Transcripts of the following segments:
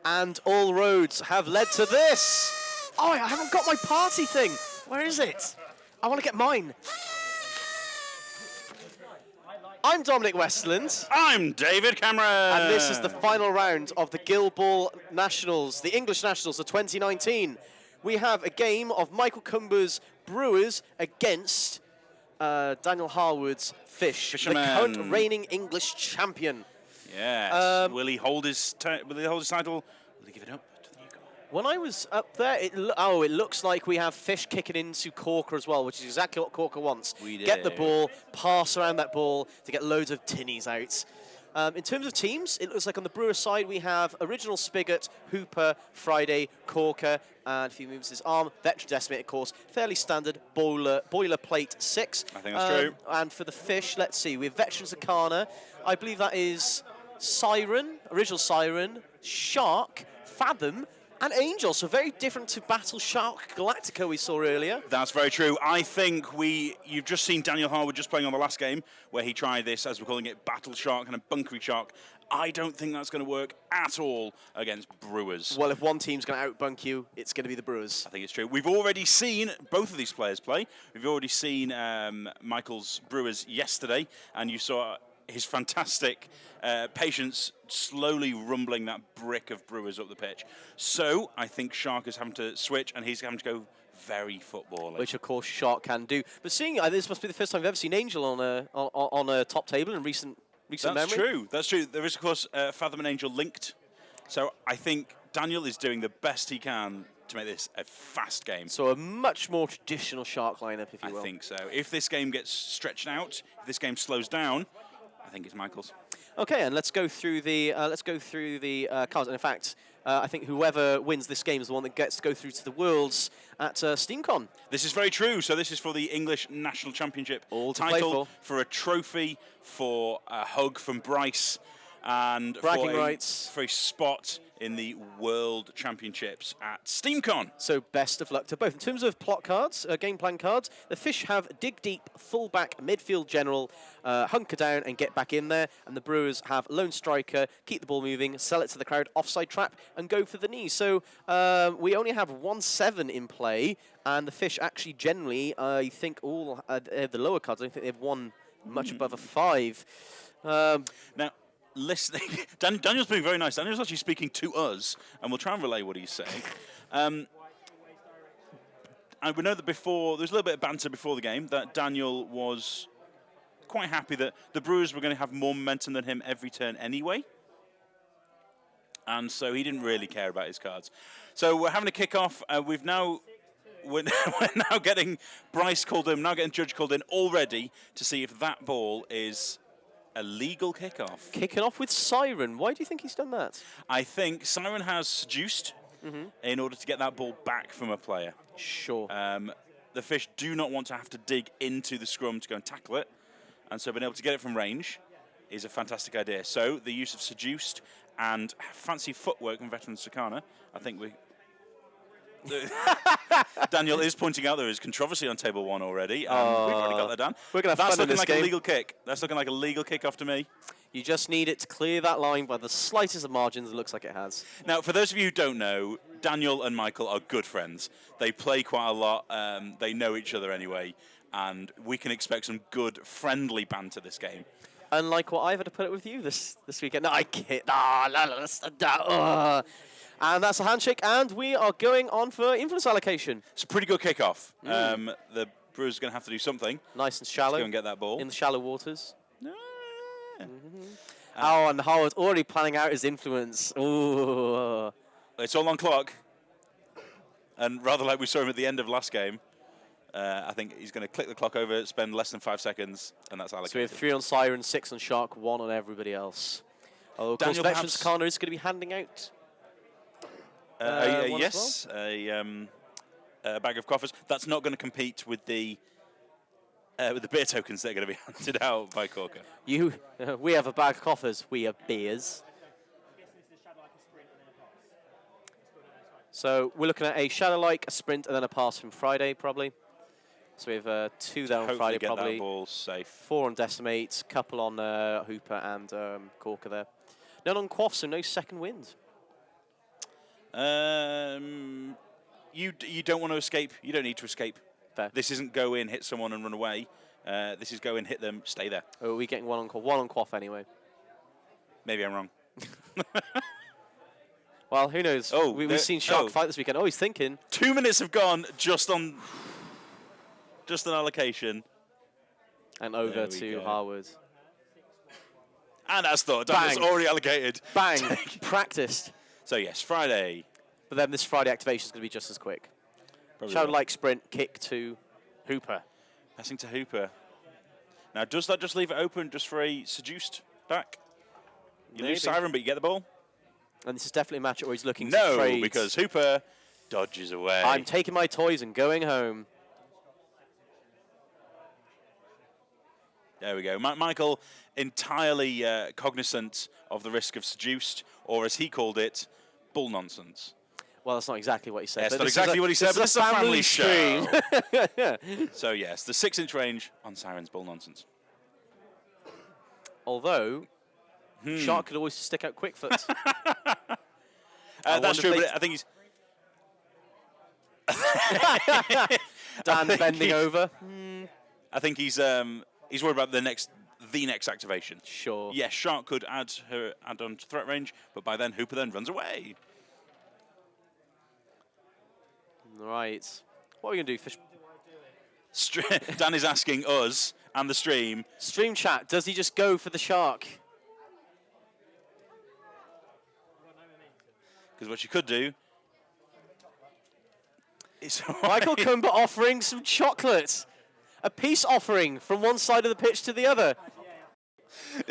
And all roads have led to this. Oh, I haven't got my party thing. Where is it? I want to get mine. I'm Dominic Westland. I'm David Cameron. And this is the final round of the Guildball Nationals, the English Nationals of 2019. We have a game of Michael Cumber's Brewers against Daniel Harwood's Fish, Fisherman. the current reigning English champion. Yes. Will he hold his title? Will he give it up to the new guy? When I was up there, it looks like we have Fish kicking into Corker as well, which is exactly what Corker wants. We did. Get the ball, pass around that ball to get loads of tinnies out. In terms of teams, it looks like on the Brewers side we have Original Spigot, Hooper, Friday, Corker, and if he moves his arm, Veteran Decimated course, fairly standard boilerplate 6. I think that's true. And for the Fish, let's see, we have Veteran Zakana. I believe that is Siren, Original Siren, Shark, Fathom, and Angel, so very different to Battle Shark Galactica we saw earlier. That's very true. I think you've just seen Daniel Harwood just playing on the last game, where he tried this, as we're calling it, Battle Shark and a Bunkery Shark. I don't think that's going to work at all against Brewers. Well, if one team's going to outbunk you, it's going to be the Brewers. I think it's true. We've already seen both of these players play. We've already seen Michael's Brewers yesterday, and you saw his fantastic patience slowly rumbling that brick of Brewers up the pitch. So I think Shark is having to switch, and he's having to go very football-y. Which, of course, Shark can do. But seeing this must be the first time I've ever seen Angel on a top table in recent memory. That's true. That's true. There is, of course, Fathom and Angel linked. So I think Daniel is doing the best he can to make this a fast game. So a much more traditional Shark lineup, if you will. I think so. If this game gets stretched out, if this game slows down, I think it's Michael's. Okay, and let's go through the cards. And in fact, I think whoever wins this game is the one that gets to go through to the Worlds at SteamCon. This is very true. So this is for the English National Championship All to title, play for a trophy, for a hug from Bryce, and bragging for rights, for a spot in the World Championships at SteamCon. So best of luck to both. In terms of plot cards, game plan cards, the Fish have dig deep, fullback, midfield general, hunker down and get back in there, and the Brewers have lone striker, keep the ball moving, sell it to the crowd, offside trap, and go for the knee. So we only have 1-7 in play, and the Fish actually generally, I think all the lower cards, I don't think they've won much above a 5. Now, listening, Daniel's being very nice. Daniel's actually speaking to us, and we'll try and relay what he's saying. And we know that before, there was a little bit of banter before the game, that Daniel was quite happy that the Brewers were going to have more momentum than him every turn anyway. And so he didn't really care about his cards. So we're having a kick-off. We're now getting Bryce called in, now getting Judge called in already to see if that ball is a legal kickoff. Kicking off with Siren. Why do you think he's done that? I think Siren has seduced in order to get that ball back from a player. Sure. The Fish do not want to have to dig into the scrum to go and tackle it, and so being able to get it from range is a fantastic idea. So the use of seduced and fancy footwork from Veteran Sakana, I think we... Daniel is pointing out there is controversy on table 1 already. We've already got that done. We're going to have That's fun in looking this like game. a legal kick. That's looking like a legal kick off to me. You just need it to clear that line by the slightest of margins. It looks like it has. Now, for those of you who don't know, Daniel and Michael are good friends. They play quite a lot. They know each other anyway. And we can expect some good, friendly banter this game. Unlike what I've had to put up with you this weekend. No, I kid. And that's a handshake, and we are going on for influence allocation. It's a pretty good kickoff. The Brewers are going to have to do something. Nice and shallow. To go and get that ball. In the shallow waters. Yeah. And Howard's already planning out his influence. Ooh. It's all on clock. And rather like we saw him at the end of last game, I think he's going to click the clock over, spend less than 5 seconds, and that's allocated. So we have 3 on Siren, 6 on Shark, 1 on everybody else. Oh, of course, Veteran Sakana is going to be handing out. Yes, well? A bag of coffers. That's not going to compete with the beer tokens that are going to be handed out by Corker. We have a bag of coffers. We have beers. So we're looking at a shadow-like, a sprint, and then a pass from Friday, probably. So we have 2 there on Friday, get probably. That ball safe. 4 on Decimate, couple on Hooper and Corker there. None on Quaff, so no second wind. You don't want to escape. You don't need to escape. Fair. This isn't go in, hit someone, and run away. This is go in, hit them, stay there. Oh, are we getting one on quaff anyway? Maybe I'm wrong. Well, who knows? Oh, we've seen Shark fight this weekend. Oh, he's thinking. 2 minutes have gone just on allocation. And over to Harwood. And that's thought. That's already allocated. Bang. Practiced. So, yes, Friday. But then this Friday activation is going to be just as quick. Shadow-like sprint, kick to Hooper. Passing to Hooper. Now, does that just leave it open just for a seduced back? You lose Siren, but you get the ball? And this is definitely a matchup where he's looking to trade. No, because Hooper dodges away. I'm taking my toys and going home. There we go. Michael, entirely cognizant of the risk of seduced, or as he called it, bull nonsense. Well, that's not exactly what he said. Yes, that's not exactly what he said, but this is a family show. So, yes, the 6-inch range on Siren's bull nonsense. Although, Shark could always stick out quick foot. That's true, but I think he's... Dan bending over. I think he's worried about the next activation. Sure. Yes, Shark could add on to threat range, but by then Hooper then runs away. Right. What are we going to do, Fish? Dan is asking us and the stream. Stream chat, does he just go for the Shark? Because what you could do is... Michael Cumber offering some chocolate. A peace offering from one side of the pitch to the other.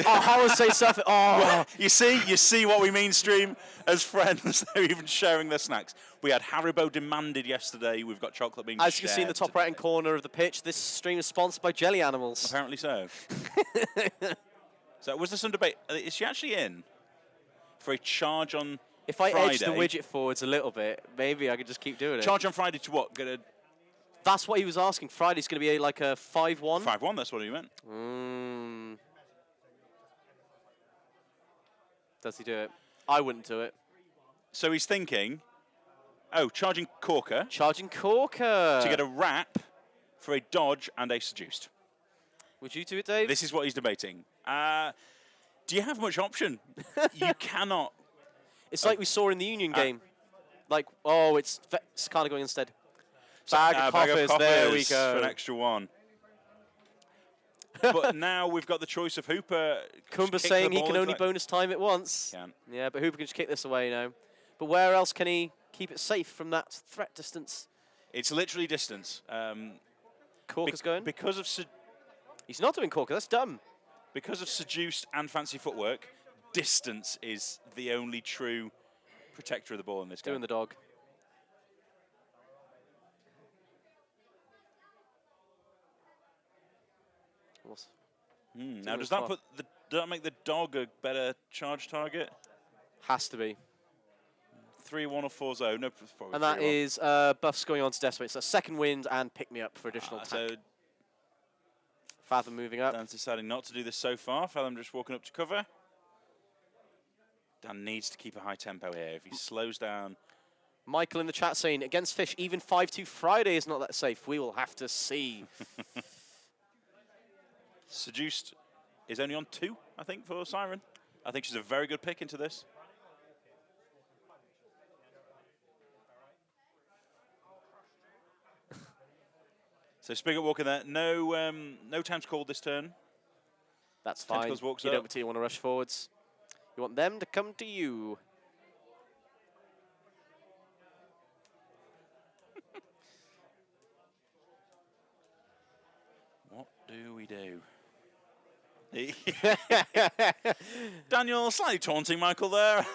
Oh, Howard say something. Oh, well, you see what we mean, stream. As friends, they're even sharing their snacks. We had Haribo demanded yesterday. We've got chocolate being As you can see in the top right-hand corner of the pitch, this stream is sponsored by Jelly Animals. Apparently so. So was there some debate? Is she actually in for a charge on If I Friday? edge the widget forwards a little bit, maybe I could just keep doing it. Charge on Friday to what? That's what he was asking. Friday's going to be like a 5-1. 5-1, that's what he meant. Does he do it? I wouldn't do it. So he's thinking, charging Corker. Charging Corker. To get a wrap for a dodge and a seduced. Would you do it, Dave? This is what he's debating. Do you have much option? You cannot. It's like we saw in the Union game. Like, it's kind of going instead. Bag of coffers, there we go. For an extra one. But now we've got the choice of Hooper. Cumber saying he can only bonus time it once. Can. Yeah, but Hooper can just kick this away now. But where else can he keep it safe from that threat distance? It's literally distance. Corker's going? Because of... He's not doing Corker, that's dumb. Because of seduced and fancy footwork, distance is the only true protector of the ball in this game. Doing the dog. Now, does that make the dog a better charge target? Has to be. 3-1 or 4-0. No, and that is buffs going on to Decimate. So second wind and pick me up for additional attack. So Fathom moving up. Dan's deciding not to do this so far. Fathom just walking up to cover. Dan needs to keep a high tempo here. If he slows down. Michael in the chat saying, against Fish, even 5-2 Friday is not that safe. We will have to see. Seduced is only on 2, I think, for Siren. I think she's a very good pick into this. So Spigot walking there. No time's called this turn. That's fine. You don't particularly want to rush forwards. You want them to come to you. What do we do? Daniel, slightly taunting Michael there.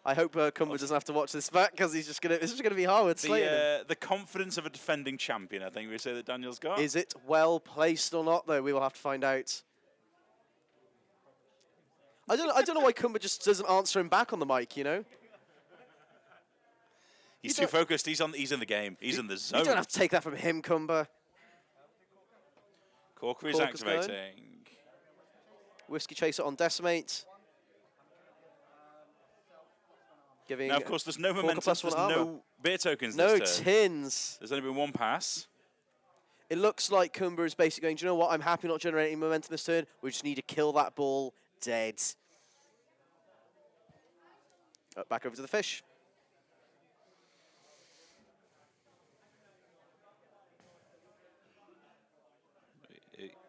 I hope Cumber doesn't have to watch this back because he's just gonna. This is gonna be Howard slating him. The confidence of a defending champion, I think we say that Daniel's got. Is it well placed or not? Though we will have to find out. I don't know why Cumber just doesn't answer him back on the mic. You know. He's too focused. He's in the game. He's in the zone. You don't have to take that from him, Cumber. Corker is activating. Going. Whiskey Chaser on Decimate. Giving Now, of course, there's no Corker momentum. plus There's one armor. no beer tokens No this turn. tins. There's only been one pass. It looks like Kumba is basically going, do you know what? I'm happy not generating momentum this turn. We just need to kill that ball dead. Back over to the fish.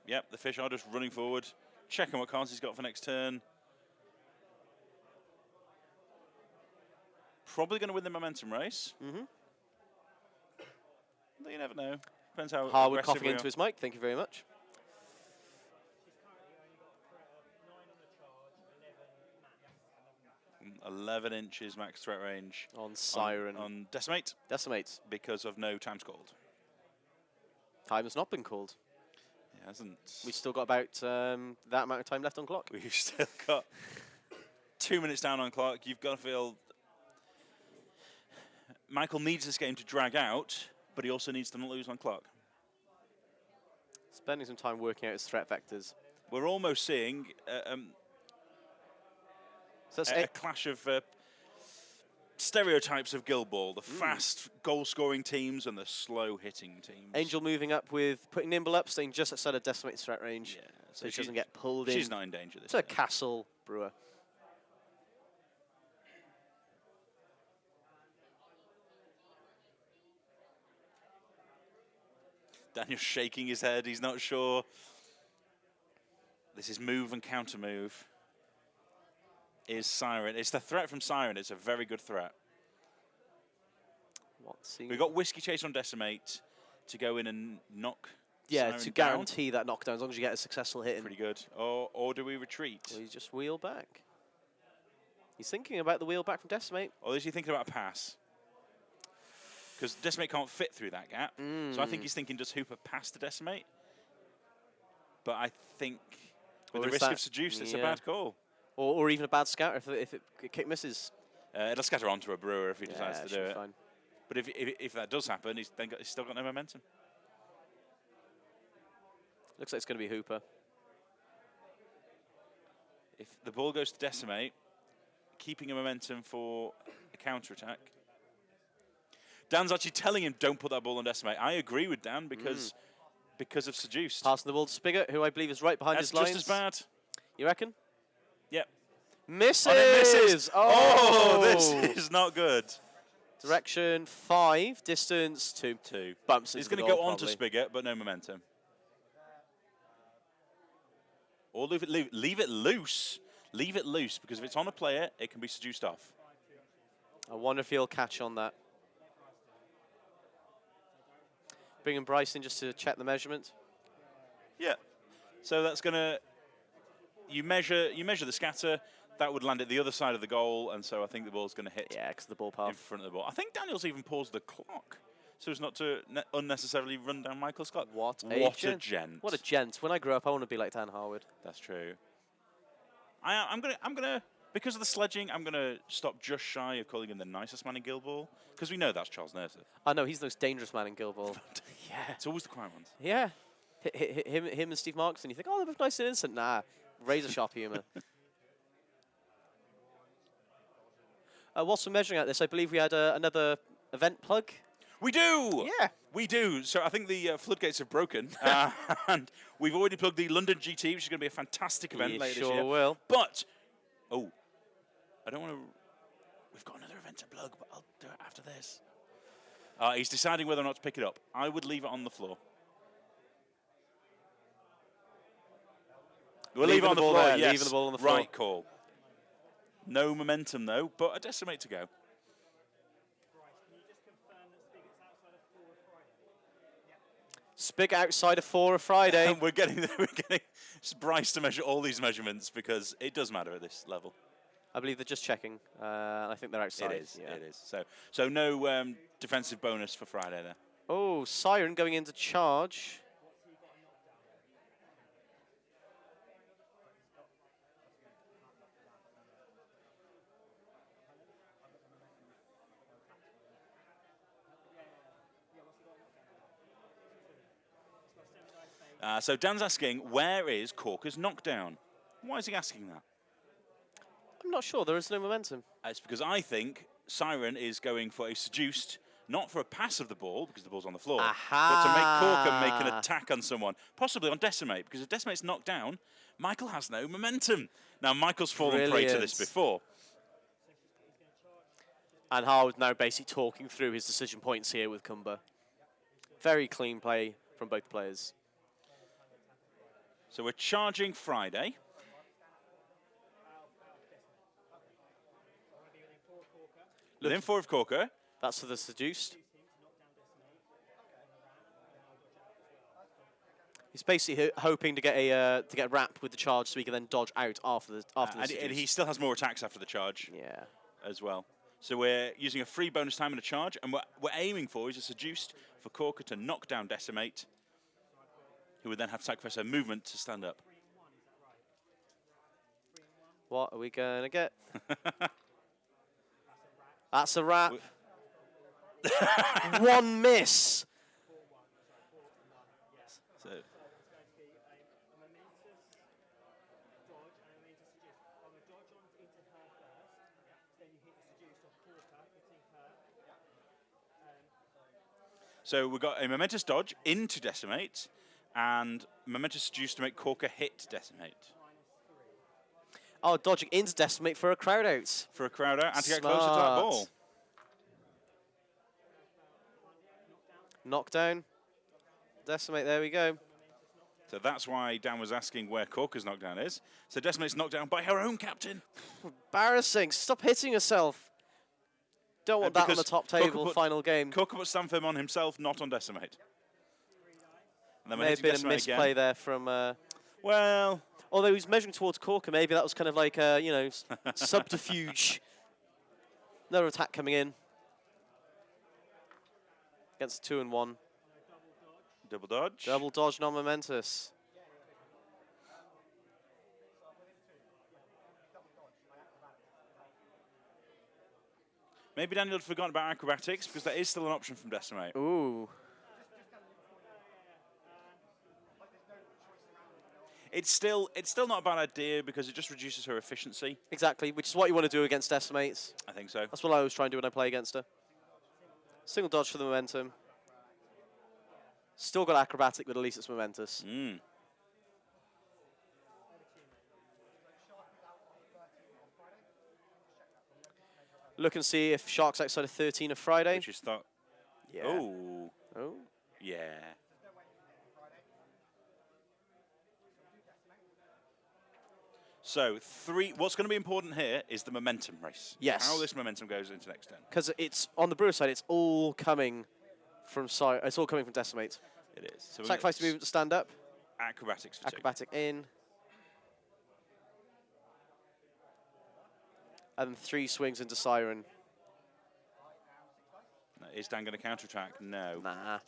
Yep, the fish are just running forward, checking what cards he's got for next turn. Probably going to win the momentum race. Mm-hmm. But you never know. Depends how Harwood aggressive coughing we into are. his mic. Thank you very much. 11 inches max threat range On Siren. on Decimate Decimate. because of no times called. Time has not been called. It hasn't. We've still got about that amount of time left on clock. We've still got 2 minutes down on clock. You've got to feel Michael needs this game to drag out, but he also needs to not lose on clock. Spending some time working out his threat vectors. We're almost seeing So that's a clash of stereotypes of Guild Ball, the fast goal-scoring teams and the slow-hitting teams. Angel moving up with putting Nimble up, staying just outside of Decimate's threat range, Yeah, so she doesn't get pulled in. She's not in danger this It's a turn. castle brewer. Daniel's shaking his head. He's not sure. This is move and counter move. Is Siren. It's the threat from Siren. It's a very good threat. We've got Whiskey Chase on Decimate to go in and knock Siren to down. guarantee that knockdown as long as you get a successful hit in. Pretty good. Or do we retreat? Well, you just wheel back. He's thinking about the wheel back from Decimate. Or is he thinking about a pass? Because Decimate can't fit through that gap. So I think he's thinking, does Hooper pass to Decimate? But I think with the risk of Seduce, it's a bad call. Or even a bad scout if it kick misses. It'll scatter onto a Brewer if he decides to do it. Fine. But if that does happen, he's still got no momentum. Looks like it's going to be Hooper. If the ball goes to Decimate, keeping a momentum for a counter-attack. Dan's actually telling him, don't put that ball on Decimate. I agree with Dan because of Seduced. Passing the ball to Spigot, who I believe is right behind his lines. That's just as bad. You reckon? Yep. Misses! And it misses! Oh! This is not good. Direction 5, distance 2. 2. Bumps He's into the going to goal, go on to probably. Spigot, but no momentum. Or leave it loose. Leave it loose, because if it's on a player, it can be seduced off. I wonder if he'll catch on that. Bringing Bryce in just to check the measurement. Yeah. So that's going to... You measure the scatter. That would land at the other side of the goal, and so I think the ball's going to hit because of the ball in path. front of the ball. I think Daniel's even paused the clock so as not to unnecessarily run down Michael's clock. What a gent. What a gent. When I grow up, I want to be like Dan Harwood. That's true. I'm gonna because of the sledging, I'm gonna stop just shy of calling him the nicest man in Guild Ball, because we know that's Charles Nerser. I know, he's the most dangerous man in Guild Ball. Yeah. It's always the quiet ones. Yeah. Him and Steve Markson, you think, oh, they're both nice and innocent. Nah, razor sharp humour. Whilst we're measuring out this, I believe we had another event plug. We do! Yeah. We do. So I think the floodgates have broken. And we've already plugged the London GT, which is going to be a fantastic event later this year. Sure will. But, I don't want to... We've got another event to plug, but I'll do it after this. He's deciding whether or not to pick it up. I would leave it on the floor. We'll leave it on the floor, yes. Leaving the ball on the floor. Right call. No momentum, though, but a Decimate to go. Spig outside of 4 of Friday. we're getting Bryce to measure all these measurements because it does matter at this level. I believe they're just checking. I think they're outside. It is. Yeah. It is. So no defensive bonus for Friday there. Oh, Siren going into charge. So Dan's asking, where is Corker's knockdown? Why is he asking that? I'm not sure. There is no momentum. It's because I think Siren is going for a seduced, not for a pass of the ball, because the ball's on the floor, but to make Corker make an attack on someone, possibly on Decimate, because if Decimate's knocked down, Michael has no momentum. Now, Michael's fallen prey to this before. And Harwood now basically talking through his decision points here with Cumber. Very clean play from both players. So we're charging Friday. Within 4 of Corker. That's for the seduced. He's basically hoping to get a wrap with the charge so he can then dodge out after the seduced. And he still has more attacks after the charge. Yeah. As well. So we're using a free bonus time and a charge, and what we're aiming for is a seduced for Corker to knock down Decimate, who would then have to sacrifice her movement to stand up. What are we going to get? That's a wrap. One miss. So. So we've got a momentous dodge into Decimate, and momentous seduce to make Corker hit Decimate. Oh, dodging into Decimate for a crowd out. For a crowd out, and to get closer to that ball. Knockdown. Decimate, there we go. So that's why Dan was asking where Corker's knockdown is. So Decimate's knocked down by her own captain. Embarrassing. Stop hitting yourself. Don't want that on the top table final game. Corker put Stanford on himself, not on Decimate. And then may have been a misplay there from... well... Although he was measuring towards Corker, maybe that was kind of like, you know, subterfuge. Another attack coming in. Against 2 and 1. Double dodge. Double dodge, non-momentous. Maybe Daniel had forgotten about acrobatics, because that is still an option from Decimate. Ooh. It's still not a bad idea, because it just reduces her efficiency. Exactly, which is what you want to do against Decimates. I think so. That's what I always try and do when I play against her. Single dodge for the momentum. Still got acrobatic, but at least it's momentous. Mm. Look and see if Shark's outside of 13 of Friday. Which is thought. Yeah. Oh. Oh. Yeah. So, what's going to be important here is the momentum race. Yes. How this momentum goes into next turn. Because it's, on the Brewer side, it's all coming from Decimate. It is. So Sacrifice the movement to stand up. Acrobatics for Acrobatic in. And 3 swings into Siren. Is Dan going to counterattack? No. Nah.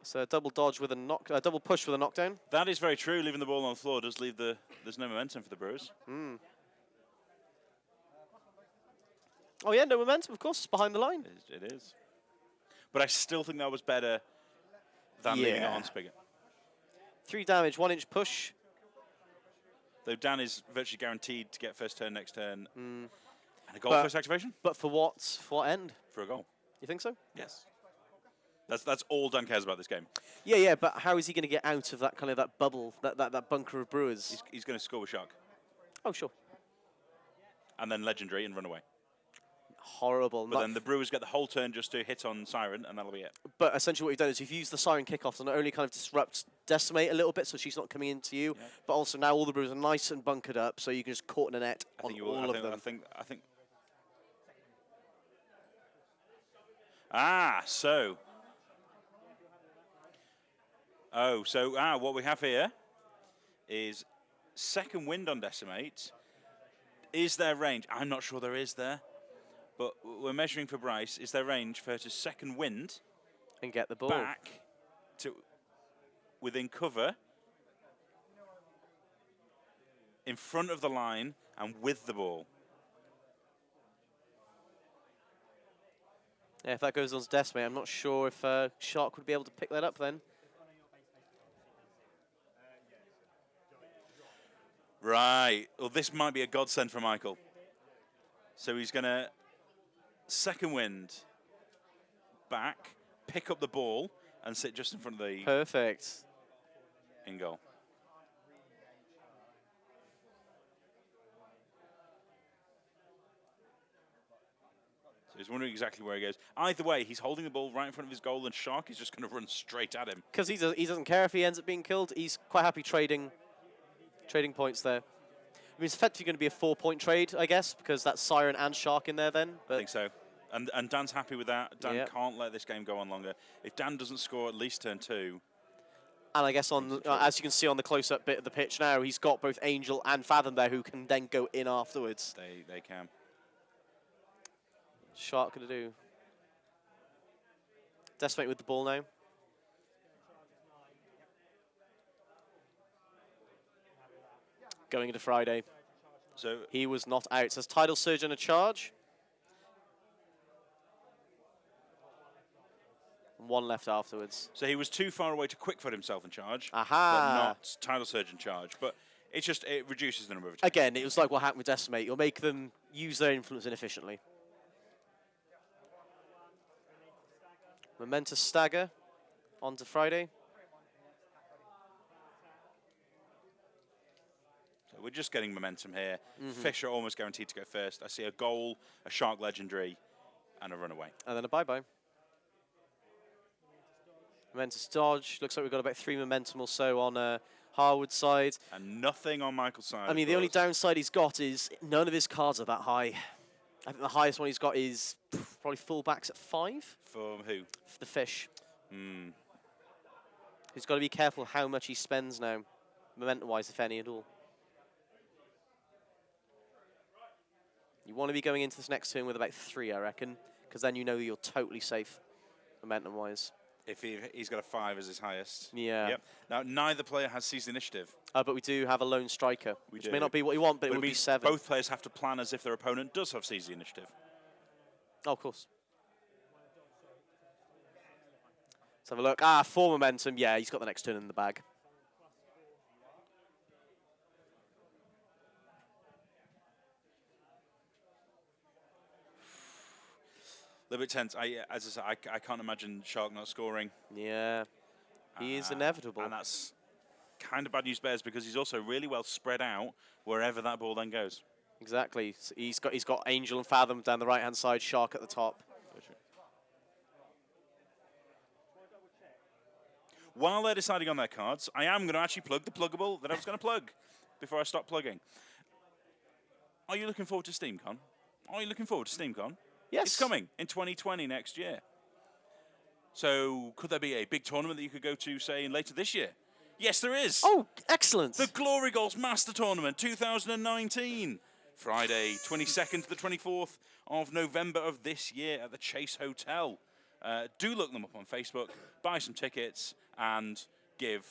So a double dodge with a double push with a knockdown. That is very true. Leaving the ball on the floor does leave there's no momentum for the Brewers. Mm. Oh yeah, no momentum, of course, it's behind the line. It is. But I still think that was better than leaving it on Spigot. 3 damage, 1-inch push. Though Dan is virtually guaranteed to get first turn next turn. Mm. And a goal first activation? But for what? For what end? For a goal. You think so? Yes. That's all Dan cares about this game. Yeah, but how is he going to get out of that kind of that bubble, that bunker of Brewers? He's going to score with Shark. Oh, sure. And then Legendary and run away. Horrible. But then the Brewers get the whole turn just to hit on Siren, and that'll be it. But essentially what you've done is you've used the Siren kickoff to not only kind of disrupt Decimate a little bit so she's not coming into you, but also now all the Brewers are nice and bunkered up so you can just caught in a net on all of them. I think. So what we have here is second wind on Decimate. Is there range? I'm not sure there is there. But we're measuring for Bryce. Is there range for her to second wind and get the ball back to within cover in front of the line and with the ball? Yeah, if that goes on to Decimate, I'm not sure if Shark would be able to pick that up then. Right. Well, this might be a godsend for Michael. So he's going to second wind back, pick up the ball, and sit just in front of the Perfect. in goal. So he's wondering exactly where he goes. Either way, he's holding the ball right in front of his goal, and Shark is just going to run straight at him. Because he doesn't care if he ends up being killed. He's quite happy trading points there. I mean, it's effectively going to be a 4-point trade, I guess, because that's Siren and Shark in there then. But I think so. And Dan's happy with that. Dan Yep. can't let this game go on longer. If Dan doesn't score at least turn 2... And I guess as you can see on the close-up bit of the pitch now, he's got both Angel and Fathom there who can then go in afterwards. They can. Shark going to do. Decimate with the ball now. Going into Friday. So He was not out. Says Tidal Surge and a charge. And 1 left afterwards. So he was too far away to quick foot himself in charge, Aha! but not Tidal Surge in charge. But it's just, it reduces the number of attacks. Again, it was like what happened with Decimate. You'll make them use their influence inefficiently. Momentous stagger onto Friday. So we're just getting momentum here. Fish are almost guaranteed to go first. I see a goal, a Shark Legendary, and a runaway. And then a bye-bye. Momentous dodge. Looks like we've got about 3 momentum or so on Harwood's side. And nothing on Michael's side. I mean, the only downside he's got is none of his cards are that high. I think the highest one he's got is probably fullbacks at 5. For who? For the Fish. He's got to be careful how much he spends now, momentum-wise, if any at all. You want to be going into this next turn with about 3, I reckon, because then you know you're totally safe, momentum-wise. If he's got a 5 as his highest. Yeah. Yep. Now, neither player has seized the initiative. But we do have a lone striker, which do. may not be what you want, but it would be 7. Both players have to plan as if their opponent does have seized the initiative. Oh, of course. Let's have a look. 4 momentum. Yeah, he's got the next turn in the bag. A little bit tense. As I said, I can't imagine Shark not scoring. Yeah, he is inevitable. And that's kind of bad news bears because he's also really well spread out wherever that ball then goes. Exactly. So he's got Angel and Fathom down the right-hand side, Shark at the top. While they're deciding on their cards, I am going to actually plug the pluggable that I was going to plug before I stop plugging. Are you looking forward to SteamCon? Are you looking forward to SteamCon? Yes. It's coming in 2020 next year. So could there be a big tournament that you could go to, say, later this year? Yes, there is. Oh, excellent. The Glory Goals Master Tournament 2019. Friday, 22nd to the 24th of November of this year at the Chase Hotel. Do look them up on Facebook, buy some tickets, and give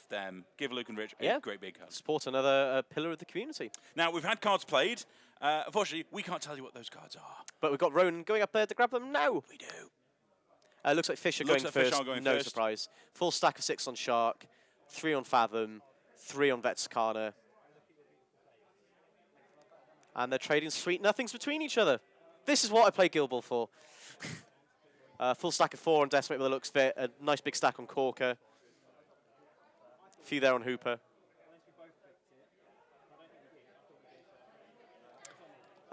Luke and Rich a great big hug. Support another pillar of the community. Now, we've had cards played. Unfortunately, we can't tell you what those cards are. But we've got Ronan going up there to grab them now. We do. Looks like Fish are going first. No surprise. Full stack of 6 on Shark, 3 on Fathom, 3 on Vetsakana. And they're trading sweet nothings between each other. This is what I play Guild Ball for. Full stack of 4 on Decimate by the looks of it. A nice big stack on Corker. A few there on Hooper.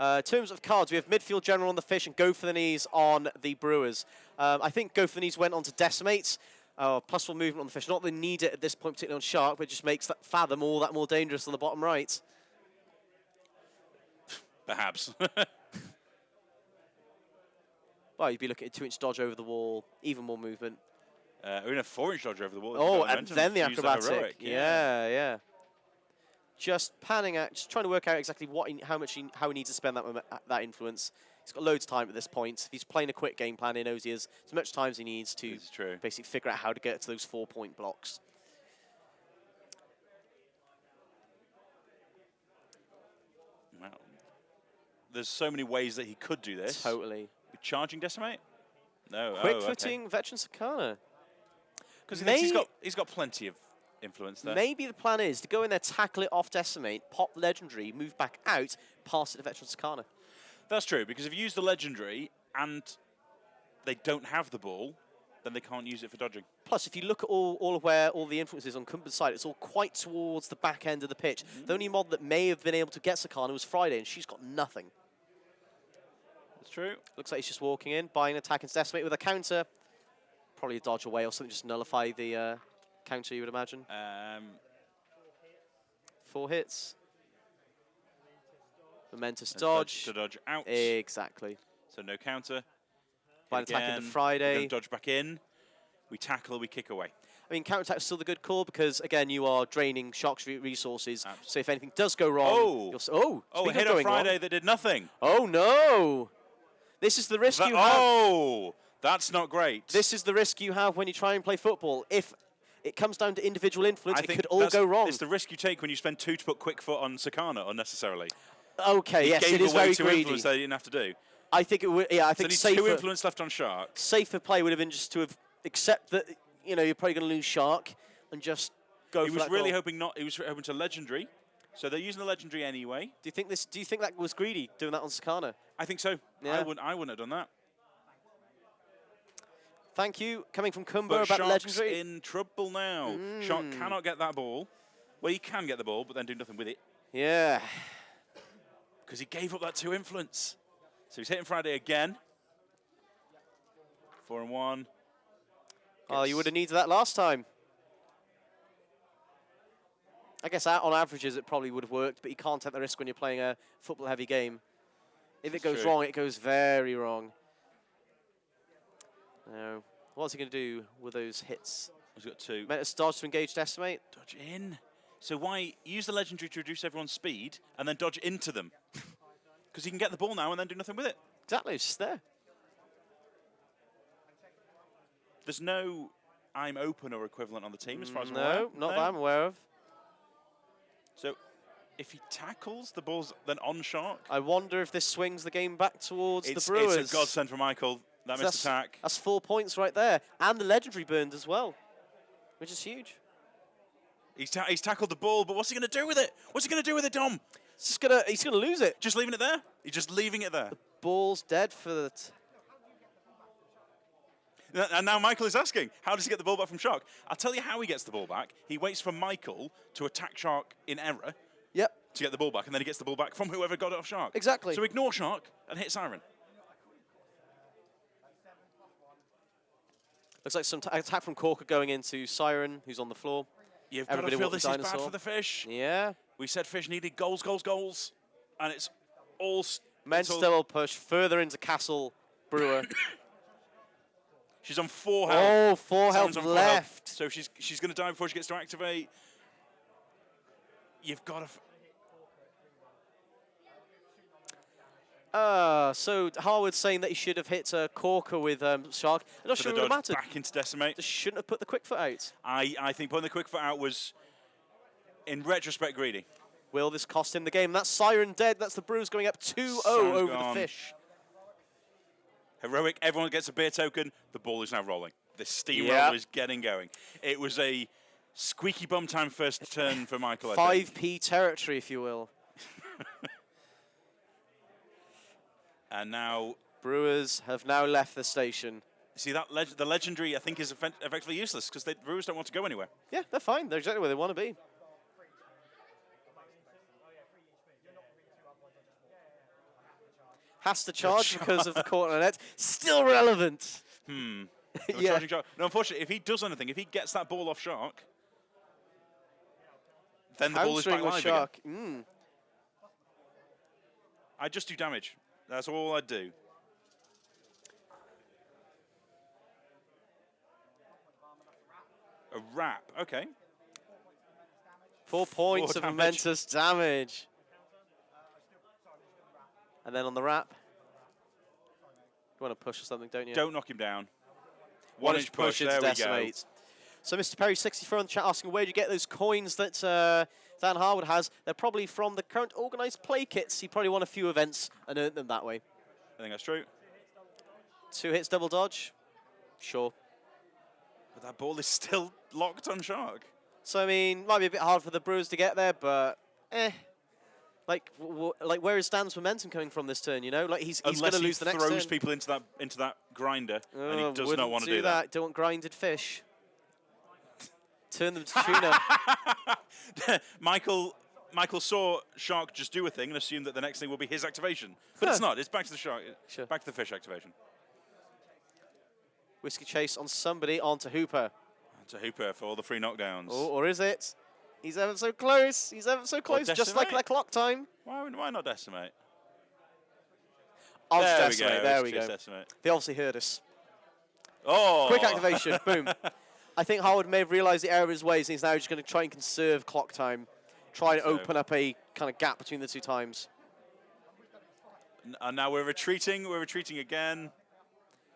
In terms of cards, we have Midfield General on the Fish and Go for the Knees on the Brewers. I think Go for the Knees went on to Decimates. +1 movement on the Fish. Not that they need it at this point, particularly on Shark, but it just makes that Fathom all that more dangerous on the bottom right. Perhaps. Well, you'd be looking at a 2-inch dodge over the wall, even more movement. We're in a 4-inch dodge over the wall. Oh, and then the acrobatic. Yeah. Just panning out, just trying to work out exactly how he needs to spend that influence. He's got loads of time at this point. If he's playing a quick game plan, he knows he has as much time as he needs to basically figure out how to get to those 4-point blocks. Wow. There's so many ways that he could do this. Totally. Charging Decimate? No. Quick footing, Veteran Sakana. Because he's got plenty of influence there. Maybe the plan is to go in there, tackle it off Decimate, pop Legendary, move back out, pass it to Veteran Sakana. That's true, because if you use the Legendary and they don't have the ball, then they can't use it for dodging. Plus, if you look at all of where all the influence is on Kumba's side, it's all quite towards the back end of the pitch. The only mod that may have been able to get Sakana was Friday, and she's got nothing. That's true. Looks like he's just walking in, buying an attack and Decimate with a counter. Probably a dodge away or something, just nullify the counter, you would imagine. 4 hits. Momentous dodge. To dodge out. Exactly. So no counter. By attack into We're Friday. gonna dodge back in. We tackle, we kick away. I mean, counter-attack is still the good call because, again, you are draining Shark's resources. So if anything does go wrong... Oh, a hit on Friday that did nothing. Oh, no. This is the risk you have. Oh, that's not great. This is the risk you have when you try and play football. If it comes down to individual influence, it could all go wrong. It's the risk you take when you spend 2 to put quick foot on Sakana unnecessarily. Okay, yes, it is very greedy. Influence that you didn't have to do. I think it would. Yeah, I think safer. 2 influence left on Shark. Safer play would have been just to have accept that you're probably going to lose Shark and just go. He was really hoping not. He was hoping to Legendary, so they're using the Legendary anyway. Do you think this? Do you think that was greedy doing that on Sakana? I think so. Yeah. I wouldn't have done that. Thank you. Coming from Kumba But about Shark's Legendary. in trouble now. Shark cannot get that ball. Well, he can get the ball, but then do nothing with it. Yeah. Because he gave up that 2 influence. So he's hitting Friday again. 4 and 1. Oh, you would have needed that last time. I guess on averages it probably would have worked, but you can't take the risk when you're playing a football-heavy game. If it goes wrong, it goes very wrong. Now, what's he going to do with those hits? He's got 2. Menace dodge to engage Decimate. Dodge in. So why use the Legendary to reduce everyone's speed and then dodge into them? Because he can get the ball now and then do nothing with it. Exactly, it's just there. There's no I'm open or equivalent on the team as far as I'm aware. No, not that I'm aware of. So if he tackles, the ball's then on Shark. I wonder if this swings the game back towards the Brewers. It's a godsend for Michael. That missed attack. That's 4 points right there. And the Legendary burned as well, which is huge. He's tackled the ball, but what's he going to do with it? What's he going to do with it, Dom? He's gonna lose it. Just leaving it there? He's just leaving it there. The ball's dead for the... And now Michael is asking, how does he get the ball back from Shark? I'll tell you how he gets the ball back. He waits for Michael to attack Shark in error. Yep. To get the ball back, and then he gets the ball back from whoever got it off Shark. Exactly. So ignore Shark and hit Siren. Looks like some attack from Corker going into Siren, who's on the floor. You've got to feel this is bad for the fish. Yeah. We said fish needed goals, goals, goals. And it's all... Men's double push further into Castle Brewer. She's on 4 health. Oh, 4 health on left. 4 health. So she's going to die before she gets to activate. You've got to... so Harwood's saying that he should have hit Corker with Shark. I'm not sure it would have mattered. Back into Decimate. Just shouldn't have put the quick foot out. I think putting the quick foot out was, in retrospect, greedy. Will this cost him the game? That's Siren dead. That's the Brewers going up 2-0 over the fish. Heroic. Everyone gets a beer token. The ball is now rolling. The steamroller is getting going. It was a squeaky bum time first turn for Michael. 5p territory, if you will. And now Brewers have now left the station. See that the Legendary, I think, is effectively useless because the Brewers don't want to go anywhere. Yeah, they're fine. They're exactly where they want to be. Has to charge because of the corner net. Still relevant. Yeah. No, unfortunately, if he does anything, if he gets that ball off Shark, then the ball is back live Shark. again. I just do damage. That's all I do. A wrap. Okay. 4 points of momentous damage. And then on the wrap, you want to push or something, don't you? Don't knock him down. 1 inch push there into Decimate. So Mr. Perry 64 in the chat asking where do you get those coins that Dan Harwood has? They're probably from the current organised play kits. He probably won a few events and earned them that way. I think that's true. 2 hits double dodge. Sure. But that ball is still locked on Shark. So, I mean, might be a bit hard for the Brewers to get there, but Like, like where is Dan's momentum coming from this turn, you know? Like, he's going to lose the next turn. Unless he throws people into that grinder, and he does not want to do that. Don't want grinded fish. Turn them to tuna. Michael saw Shark just do a thing and assumed that the next thing will be his activation. But it's not. It's back to the Shark. Sure. Back to the fish activation. Whiskey chase on somebody, onto Hooper. To Hooper for all the free knockdowns. Oh, or is it? He's ever so close. He's ever so close, just like that clock time. Why not decimate? I'll there decimate. There we go. Decimate. They obviously heard us. Oh! Quick activation. Boom. I think Howard may have realised the error of his ways, and he's now just going to try and conserve clock time. Try and open up a kind of gap between the two times. And now we're retreating. We're retreating again.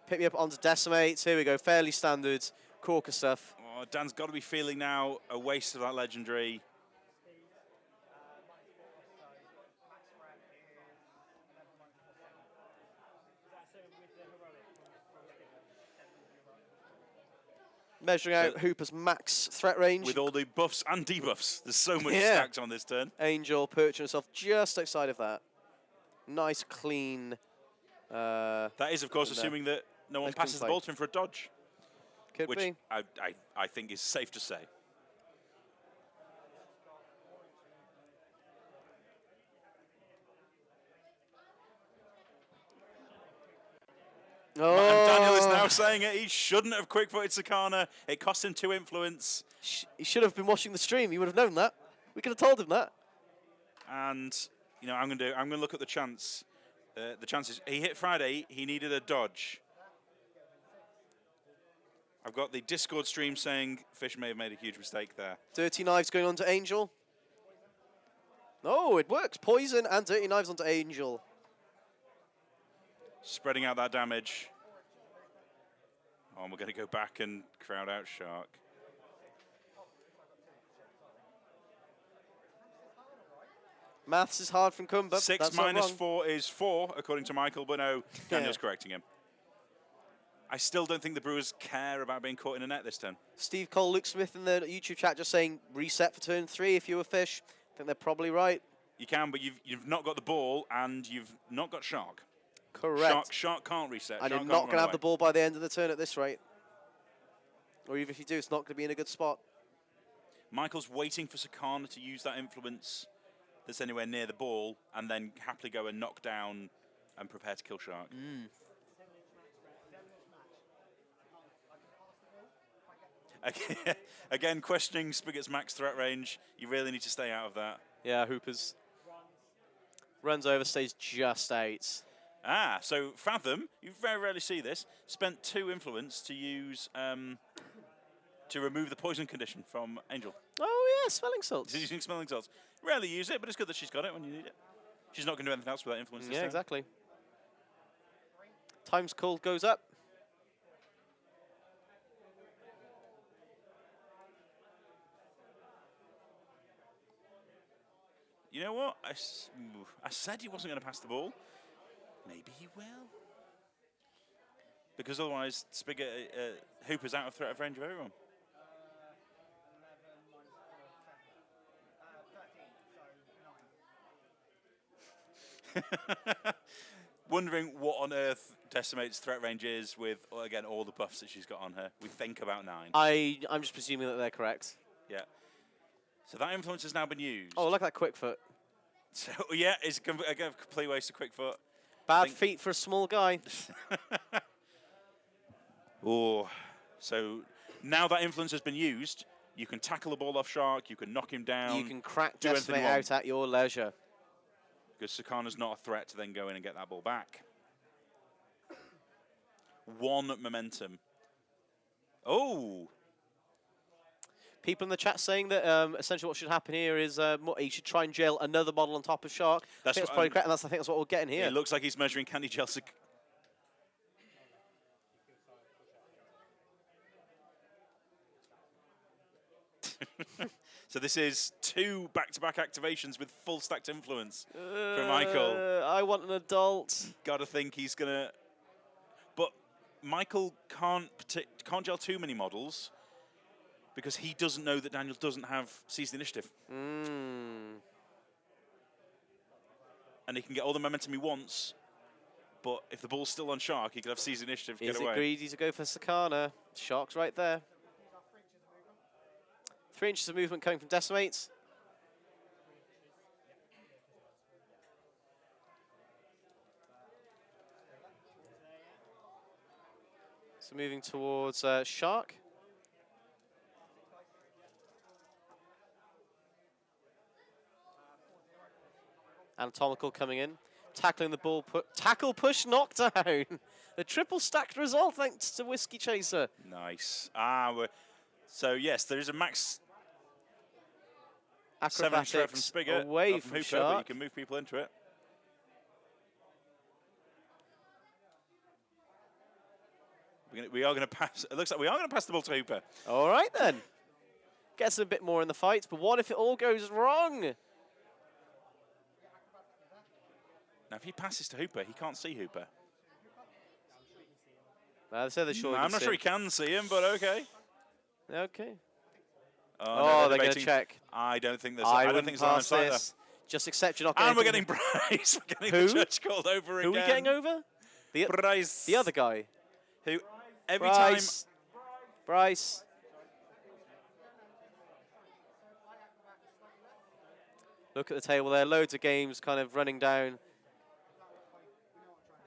Pick me up onto decimates. Here we go. Fairly standard corker stuff. Oh, Dan's got to be feeling now a waste of that legendary. Measuring out Hooper's max threat range. With all the buffs and debuffs. There's so much stacked on this turn. Angel perching himself just outside of that. Nice, clean. That is, of course, assuming that no one passes the ball to him for a dodge. Could which be. I think is safe to say. Oh. And Daniel is now saying it. He shouldn't have quick-footed Sakana. It cost him 2 influence. He should have been watching the stream. He would have known that. We could have told him that. And you know, I'm going to look at the chance. The chances. He hit Friday. He needed a dodge. I've got the Discord stream saying Fish may have made a huge mistake there. Dirty Knives going on to Angel. Oh, it works. Poison and Dirty Knives onto Angel. Spreading out that damage. Oh, and we're going to go back and crowd out Shark. Maths is hard from Kumba. 6 minus 4 is 4, according to Michael, but no, Daniel's correcting him. I still don't think the Brewers care about being caught in a net this turn. Steve Cole, Luke Smith in the YouTube chat just saying reset for turn 3 if you were Fish. I think they're probably right. You can, but you've not got the ball and you've not got Shark. Correct. Shark can't reset. And you're not going to have the ball by the end of the turn at this rate. Or even if you do, it's not going to be in a good spot. Michael's waiting for Sakana to use that influence that's anywhere near the ball and then happily go and knock down and prepare to kill Shark. Again, questioning Spigot's max threat range. You really need to stay out of that. Yeah, Hoopers. Runs over, stays just out. Ah, so Fathom, you very rarely see this, spent 2 influence to use, to remove the poison condition from Angel. Oh, yeah, smelling salts. She's using smelling salts. Rarely use it, but it's good that she's got it when you need it. She's not going to do anything else with that influence this Yeah, time. exactly. Times called goes up. You know what? I said he wasn't going to pass the ball. Maybe he will. Because otherwise, Spigot, Hooper's out of threat of range of everyone. Wondering what on earth Decimate's threat range is with, again, all the buffs that she's got on her. We think about 9. I'm just presuming that they're correct. Yeah. So that influence has now been used. Oh, look at that quick foot. So, yeah, it's a complete waste of quick foot. Bad feet for a small guy. Oh, so now that influence has been used, you can tackle the ball off Shark, you can knock him down. You can crack Decimate out at your leisure. Because Sakana's not a threat to then go in and get that ball back. 1 momentum. Oh! People in the chat saying that essentially what should happen here is he should try and gel another model on top of Shark. That's probably correct, and I think that's what we're getting here. It looks like he's measuring Candy Gel. So this is 2 back-to-back activations with full stacked influence for Michael. I want an adult. Got to think he's going to... But Michael can't gel too many models because he doesn't know that Daniel doesn't have seize the initiative. Mm. And he can get all the momentum he wants, but if the ball's still on Shark, he could have seize the initiative, Is get it away. greedy to go for Sakana? Shark's right there. 3 inches of movement coming from Decimates. So moving towards Shark. Anatomical coming in. Tackling the ball. Tackle, push, knockdown. The triple stacked result thanks to Whiskey Chaser. Nice. So, yes, there is a max 7 threat from Acrobatics Spigot. away From from Hooper, Shark. but you can move people into it. We are going to pass. It looks like we are going to pass the ball to Hooper. All right, then. Gets a bit more in the fight, but what if it all goes wrong? Now, if he passes to Hooper, he can't see Hooper. They said they sure I'm not sure he can see him, but okay. Okay. Oh, no, they're going to check. I don't think there's. I don't wouldn't think there's line of pass sight this. Just accept you're not there. getting. And we're getting Bryce. We're getting Who? the judge called over Who again. are we getting over? Bryce. The other guy. Who every Bryce. time. Bryce. Look at the table there. Loads of games kind of running down.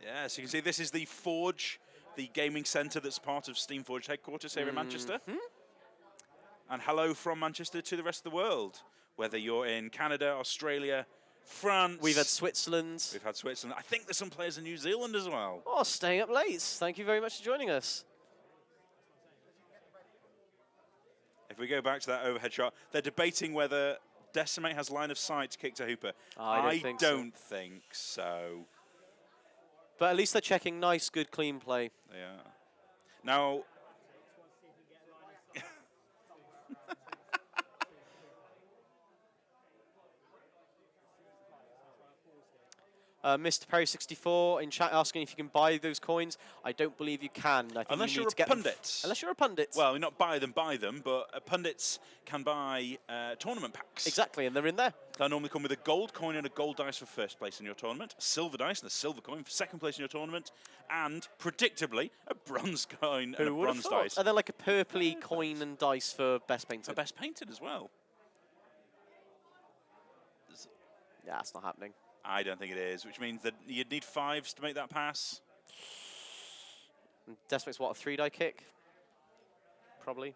Yeah, so you can see this is the Forge, the gaming centre that's part of Steamforged headquarters here in Manchester. And hello from Manchester to the rest of the world. Whether you're in Canada, Australia, France. We've had Switzerland. We've had Switzerland. I think there's some players in New Zealand as well. Oh, staying up late. Thank you very much for joining us. If we go back to that overhead shot, they're debating whether Decimate has line of sight to kick to Hooper. I don't think so. But at least they're checking nice, good, clean play. Yeah. Now, Mr. Perry64 in chat asking if you can buy those coins. I don't believe you can. I think unless you you're need to a get them pundit. unless you're a pundit. Well, you're not buy them, but pundits can buy tournament packs. Exactly, and they're in there. They'll normally come with a gold coin and a gold dice for first place in your tournament, a silver dice and a silver coin for second place in your tournament, and, predictably, a bronze coin and a bronze dice. And then like a purpley coin and dice for best painted. For best painted as well. Yeah, that's not happening. I don't think it is, which means that you'd need 5s to make that pass. And Decimate's what, a 3-die kick? Probably.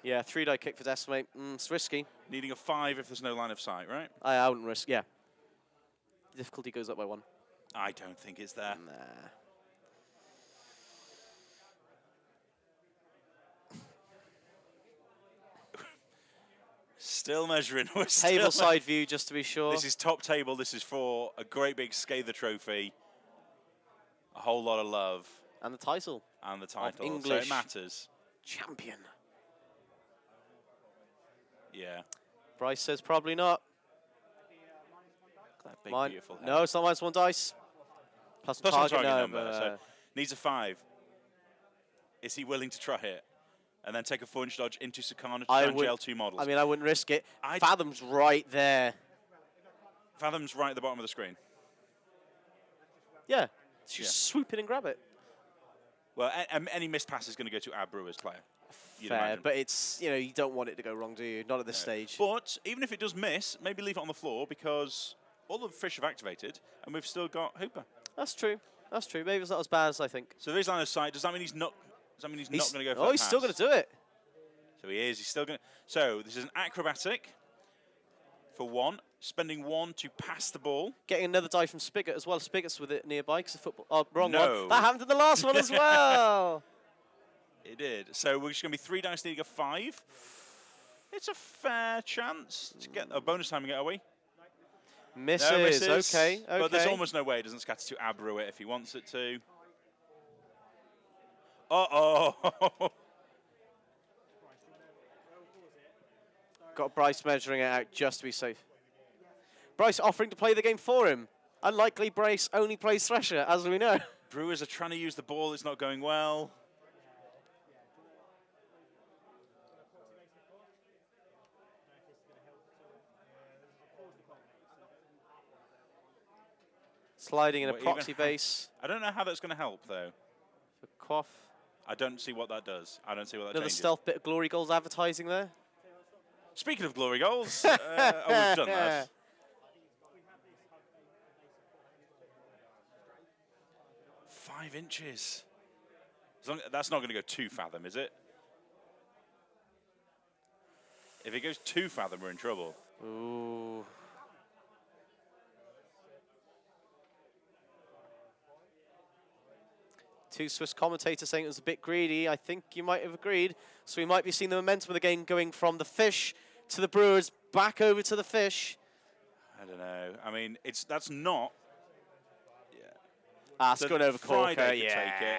Yeah, 3-die kick for Decimate. It's risky. Needing a 5 if there's no line of sight, right? I wouldn't risk, yeah. Difficulty goes up by 1. I don't think it's there. Nah. Still measuring. Table side view, just to be sure. This is top table. This is for a great big Scather trophy. A whole lot of love. And the title. And the title. English so it matters. champion. Yeah. Bryce says probably not. That big, beautiful head. No, it's not -1 dice. Plus Plus one target number. So needs a 5. Is he willing to try it? And then take a 4-inch dodge into Sakana to try and jail 2 models. I mean, I wouldn't risk it. Fathom's right there. Fathom's right at the bottom of the screen. Yeah. Just swoop in and grab it. Well, any missed pass is going to go to our Brewers player. Fair, but it's, you know, you don't want it to go wrong, do you? Not at this stage. But even if it does miss, maybe leave it on the floor because all the fish have activated and we've still got Hooper. That's true. That's true. Maybe it's not as bad as I think. So there is line of sight. Does that mean he's not? Does that mean he's not going to go for Oh, that he's pass? still going to do it. So he is. He's still going to. So this is an acrobatic for 1. Spending 1 to pass the ball. Getting another die from Spigot as well. Spigot's with it nearby because the football. Oh, wrong No. one. That happened in the last one as well. It did. So we're just going to be 3 dice needing a 5. It's a fair chance to get a bonus timing it, are we? Misses. No, misses. Okay. But there's almost no way it doesn't scatter to Abru it if he wants it to. Uh-oh. Got Bryce measuring it out just to be safe. Bryce offering to play the game for him. Unlikely Bryce only plays Thresher, as we know. Brewers are trying to use the ball. It's not going well. Sliding in a proxy base. I don't know how that's going to help, though. For Quaff. I don't see what that does. I don't see what that Another changes. stealth bit of Glory Goals advertising there. Speaking of glory goals, we've done that. Five inches. That's not going to go 2 fathom, is it? If it goes 2 fathom, we're in trouble. Ooh. Two Swiss commentators saying it was a bit greedy. I think you might have agreed. So we might be seeing the momentum of the game going from the Fish to the Brewers, back over to the Fish. I don't know. I mean, that's not. Ah, it's going over Corker. Friday could take it.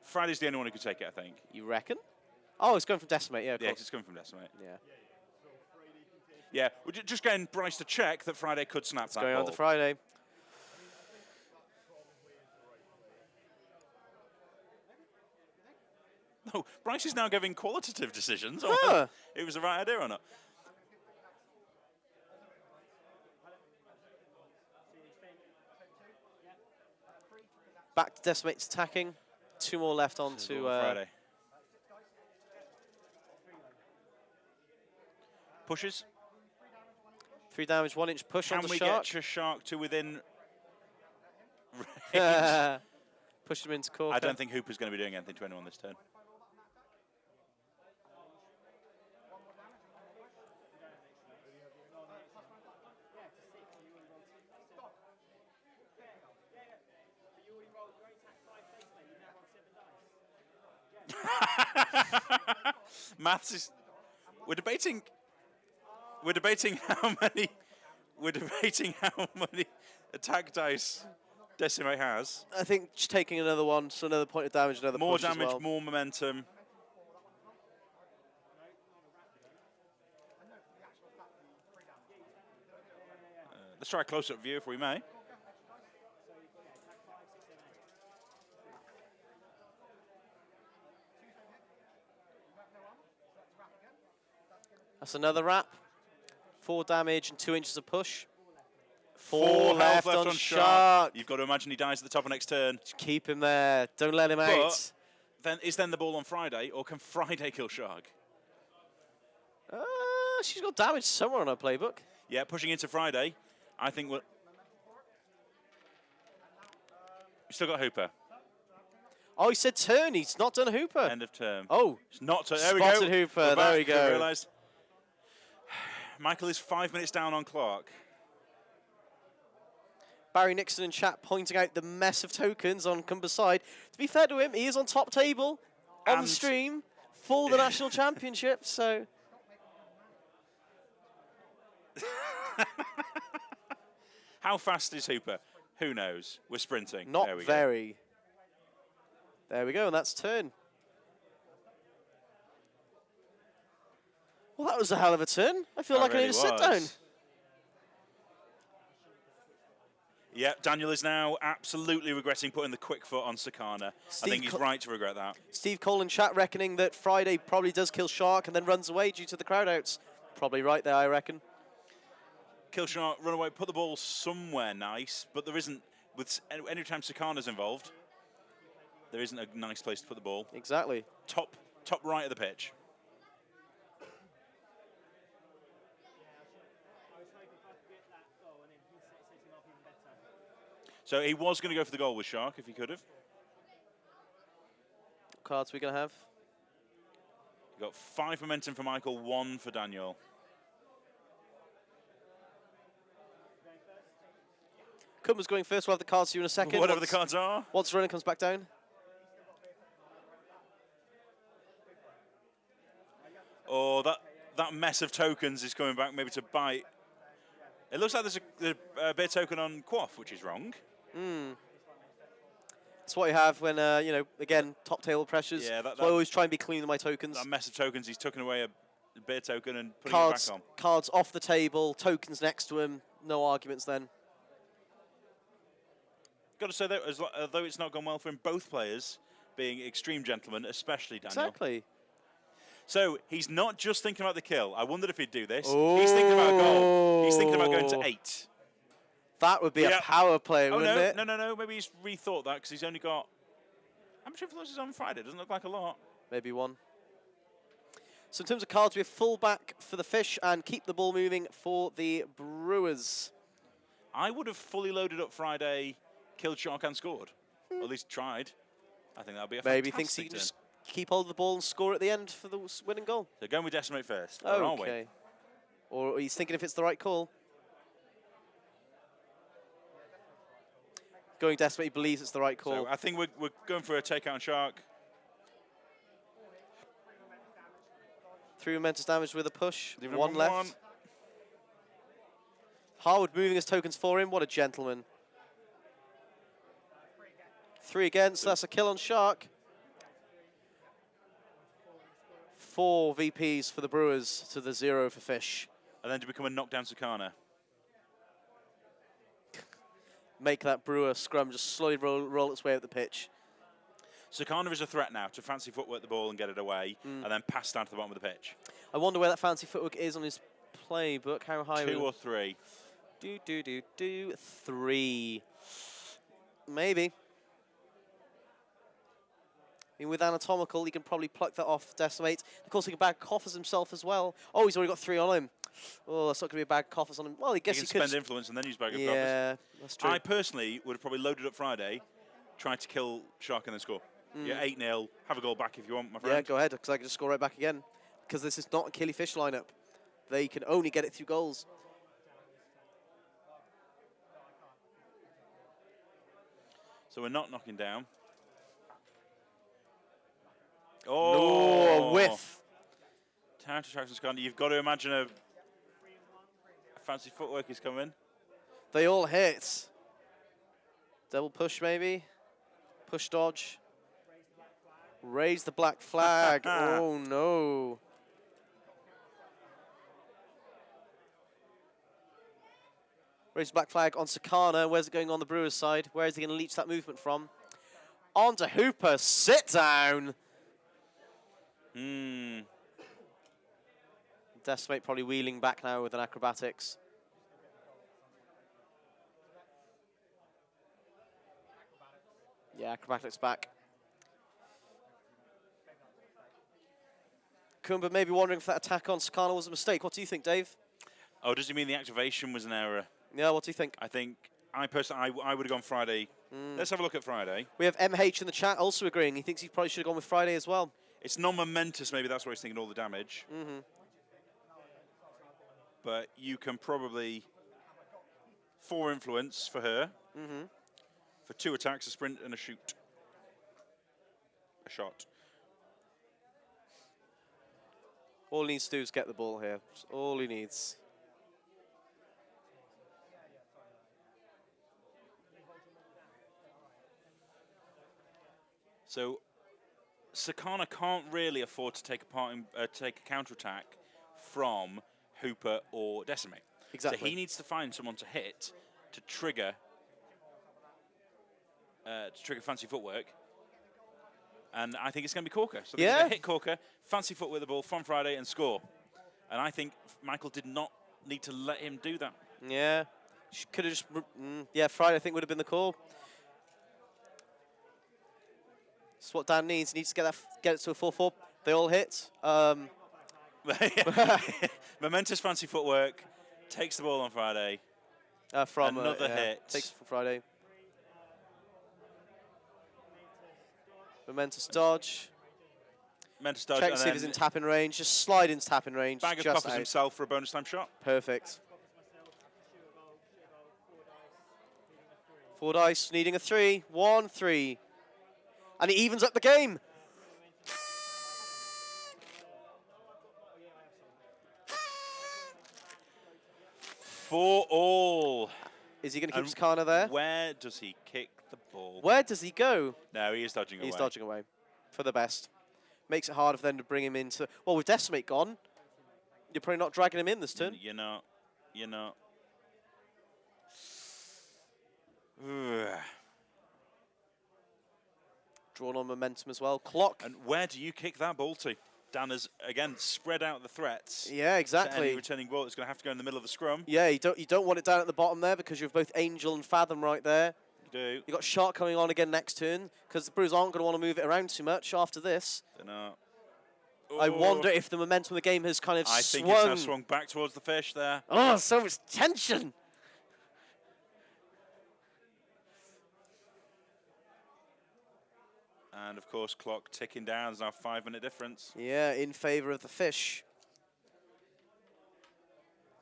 Friday's the only one who could take it, I think. You reckon? Oh, it's going from Decimate, yeah, of course. Yeah, it's coming from Decimate. Yeah. Yeah, we're just getting Bryce to check that Friday could snap that Going ball. on to Friday. No, Bryce is now giving qualitative decisions on Huh. whether it was the right idea or not. Back to Decimate's attacking. 2 more left on to Friday. Pushes. 3 damage, 1 inch push on Can the we Shark. get Shark to within range? Push him into Corker. I don't think Hooper's going to be doing anything to anyone this turn. Maths is. We're debating how many. We're debating how many attack dice Decimate has. I think just taking another one, so another point of damage, another More push damage, as well. more momentum. Let's try a close-up view if we may. That's another wrap. 4 damage and 2 inches of push. 4 left health on Shark. You've got to imagine he dies at the top of next turn. Just keep him there. Don't let him out. Then is the ball on Friday, or can Friday kill Shark? She's got damage somewhere on her playbook. Yeah, pushing into Friday. I think we've still got Hooper. Oh, he said turn. He's not done Hooper. End of term. Oh, It's not turn. There we spotted go. Hooper. We're There we back. go. I realised. Michael is 5 minutes down on clock. Barry Nixon in chat pointing out the mess of tokens on Cumber's side. To be fair to him, he is on top table on And the stream for the national championship. So How fast is Hooper? Who knows? We're sprinting. not There we very. There we go, and that's turn. Well, that was a hell of a turn. I feel That like I need really to sit down. was. Yeah, Daniel is now absolutely regretting putting the quick foot on Sakana. I think he's right to regret that. Steve Cole in chat reckoning that Friday probably does kill Shark and then runs away due to the crowd outs. Probably right there, I reckon. Kill Shark, run away, put the ball somewhere nice, but there isn't, with any time Sakana's involved, there isn't a nice place to put the ball. Exactly. Top right of the pitch. So he was going to go for the goal with Shark if he could have. What cards are we going to have? You've got 5 momentum for Michael, 1 for Daniel. Cumber's going first. We'll have the cards to you in a second. Whatever the cards are. Once running comes back down. Oh, that mess of tokens is coming back maybe to bite. It looks like there's a bear token on Quaff, which is wrong. That's what you have when, you know, again, top table pressures. Yeah, So I always try and be clean with my tokens. That mess of tokens, he's taking away a bear token and putting Cards, it back on. cards off the table, tokens next to him. no arguments then. Got to say, though, although it's not gone well for him, both players being extreme gentlemen, especially Daniel. Exactly. So he's not just thinking about the kill. I wondered if he'd do this. He's thinking about a goal. He's thinking about going to 8. That would be a power play, oh, wouldn't it? No. Maybe he's rethought that because he's only got... How much influence is on Friday? Doesn't look like a lot. Maybe 1. So in terms of cards, we have fullback for the Fish and keep the ball moving for the Brewers. I would have fully loaded up Friday, killed Shark and scored. Or at least tried. I think that would be a fantastic Maybe thinks he can just keep hold of the ball and score at the end for the winning goal. So going with Decimate first. Okay. Or he's thinking if it's the right call. Going Decimate, he believes it's the right call. So I think we're going for a takeout on Shark. 3 momentous damage with a push. Leaving 1 left. 1. Harwood moving his tokens for him. What a gentleman. 3 against. That's a kill on Shark. 4 VPs for the Brewers to the 0 for Fish. And then to become a knockdown Sakana. Make that Brewer scrum just slowly roll its way up the pitch. Sakana is a threat now to fancy footwork the ball and get it away, and then pass down to the bottom of the pitch. I wonder where that fancy footwork is on his playbook. How high? 2 or 3. 3. Maybe. I mean, with Anatomical, he can probably pluck that off Decimate. Of course, he can bag Coffers himself as well. Oh, he's already got 3 on him. Oh, that's not going to be a bag Coffers on him. Well, I guess he could spend influence and then use bag of Coffers. Yeah, that's true. I personally would have probably loaded up Friday, tried to kill Shark and then score. Yeah, 8-0. Have a goal back if you want, my friend. Yeah, go ahead, because I can just score right back again. Because this is not a Killy Fish lineup. They can only get it through goals. So we're not knocking down. Oh, a whiff. Counter attraction Sakana. You've got to imagine a fancy footwork is coming. They all hit. Double push, maybe. Push dodge. Raise the black flag. Oh, no. Raise the black flag on Sakana. Where's it going on the Brewers' side? Where is he going to leech that movement from? On to Hooper. Sit down. Decimate probably wheeling back now with an acrobatics. Yeah, acrobatics back. Kumba maybe wondering if that attack on Sakana was a mistake. What do you think, Dave? Oh, does he mean the activation was an error? Yeah, what do you think? I think, I personally, I would have gone Friday. Let's have a look at Friday. We have MH in the chat also agreeing. He thinks he probably should have gone with Friday as well. It's non-momentous, maybe that's why he's thinking all the damage. But you can probably 4 influence for her. For 2 attacks, a sprint and a shoot. A shot. All he needs to do is get the ball here. That's all he needs. So Sakana can't really afford to take a part in, take a counter-attack from Hooper or Decimate. Exactly. So he needs to find someone to hit to trigger fancy footwork. And I think it's going to be Corker. So they're going to hit Corker, fancy footwork the ball from Friday and score. And I think Michael did not need to let him do that. Yeah. Could have just... yeah, Friday I think would have been the call. That's what Dan needs. He needs to get it to a 4-4. They all hit. Momentous fancy footwork. Takes the ball on Friday. From another hit. Takes it from Friday. Momentous dodge. Momentous dodge. Check to see if he's in tapping range. Just slide into tapping range. Bag of just Coffers himself for a bonus time shot. Perfect. 4 dice, needing a 3. 1, 3. And he evens up the game. For all. Is he going to keep Sakana there? Where does he kick the ball? Where does he go? No, he is dodging away. He's dodging away for the best. Makes it harder for them to bring him into... Well, with Decimate gone, you're probably not dragging him in this turn. You're not. Drawn on momentum as well. Clock. And where do you kick that ball to? Dan has, again, spread out the threats. Yeah, To exactly. any returning ball, it's going to have to go in the middle of the scrum. Yeah, you don't want it down at the bottom there because you have both Angel and Fathom right there. You do. You've got Shark coming on again next turn because the Brewers aren't going to want to move it around too much after this. They're not. I wonder if the momentum of the game has kind of I swung. think it's now swung back towards the fish there. Oh, so much tension. And of course, clock ticking down. There's now a 5-minute difference. Yeah, in favour of the fish.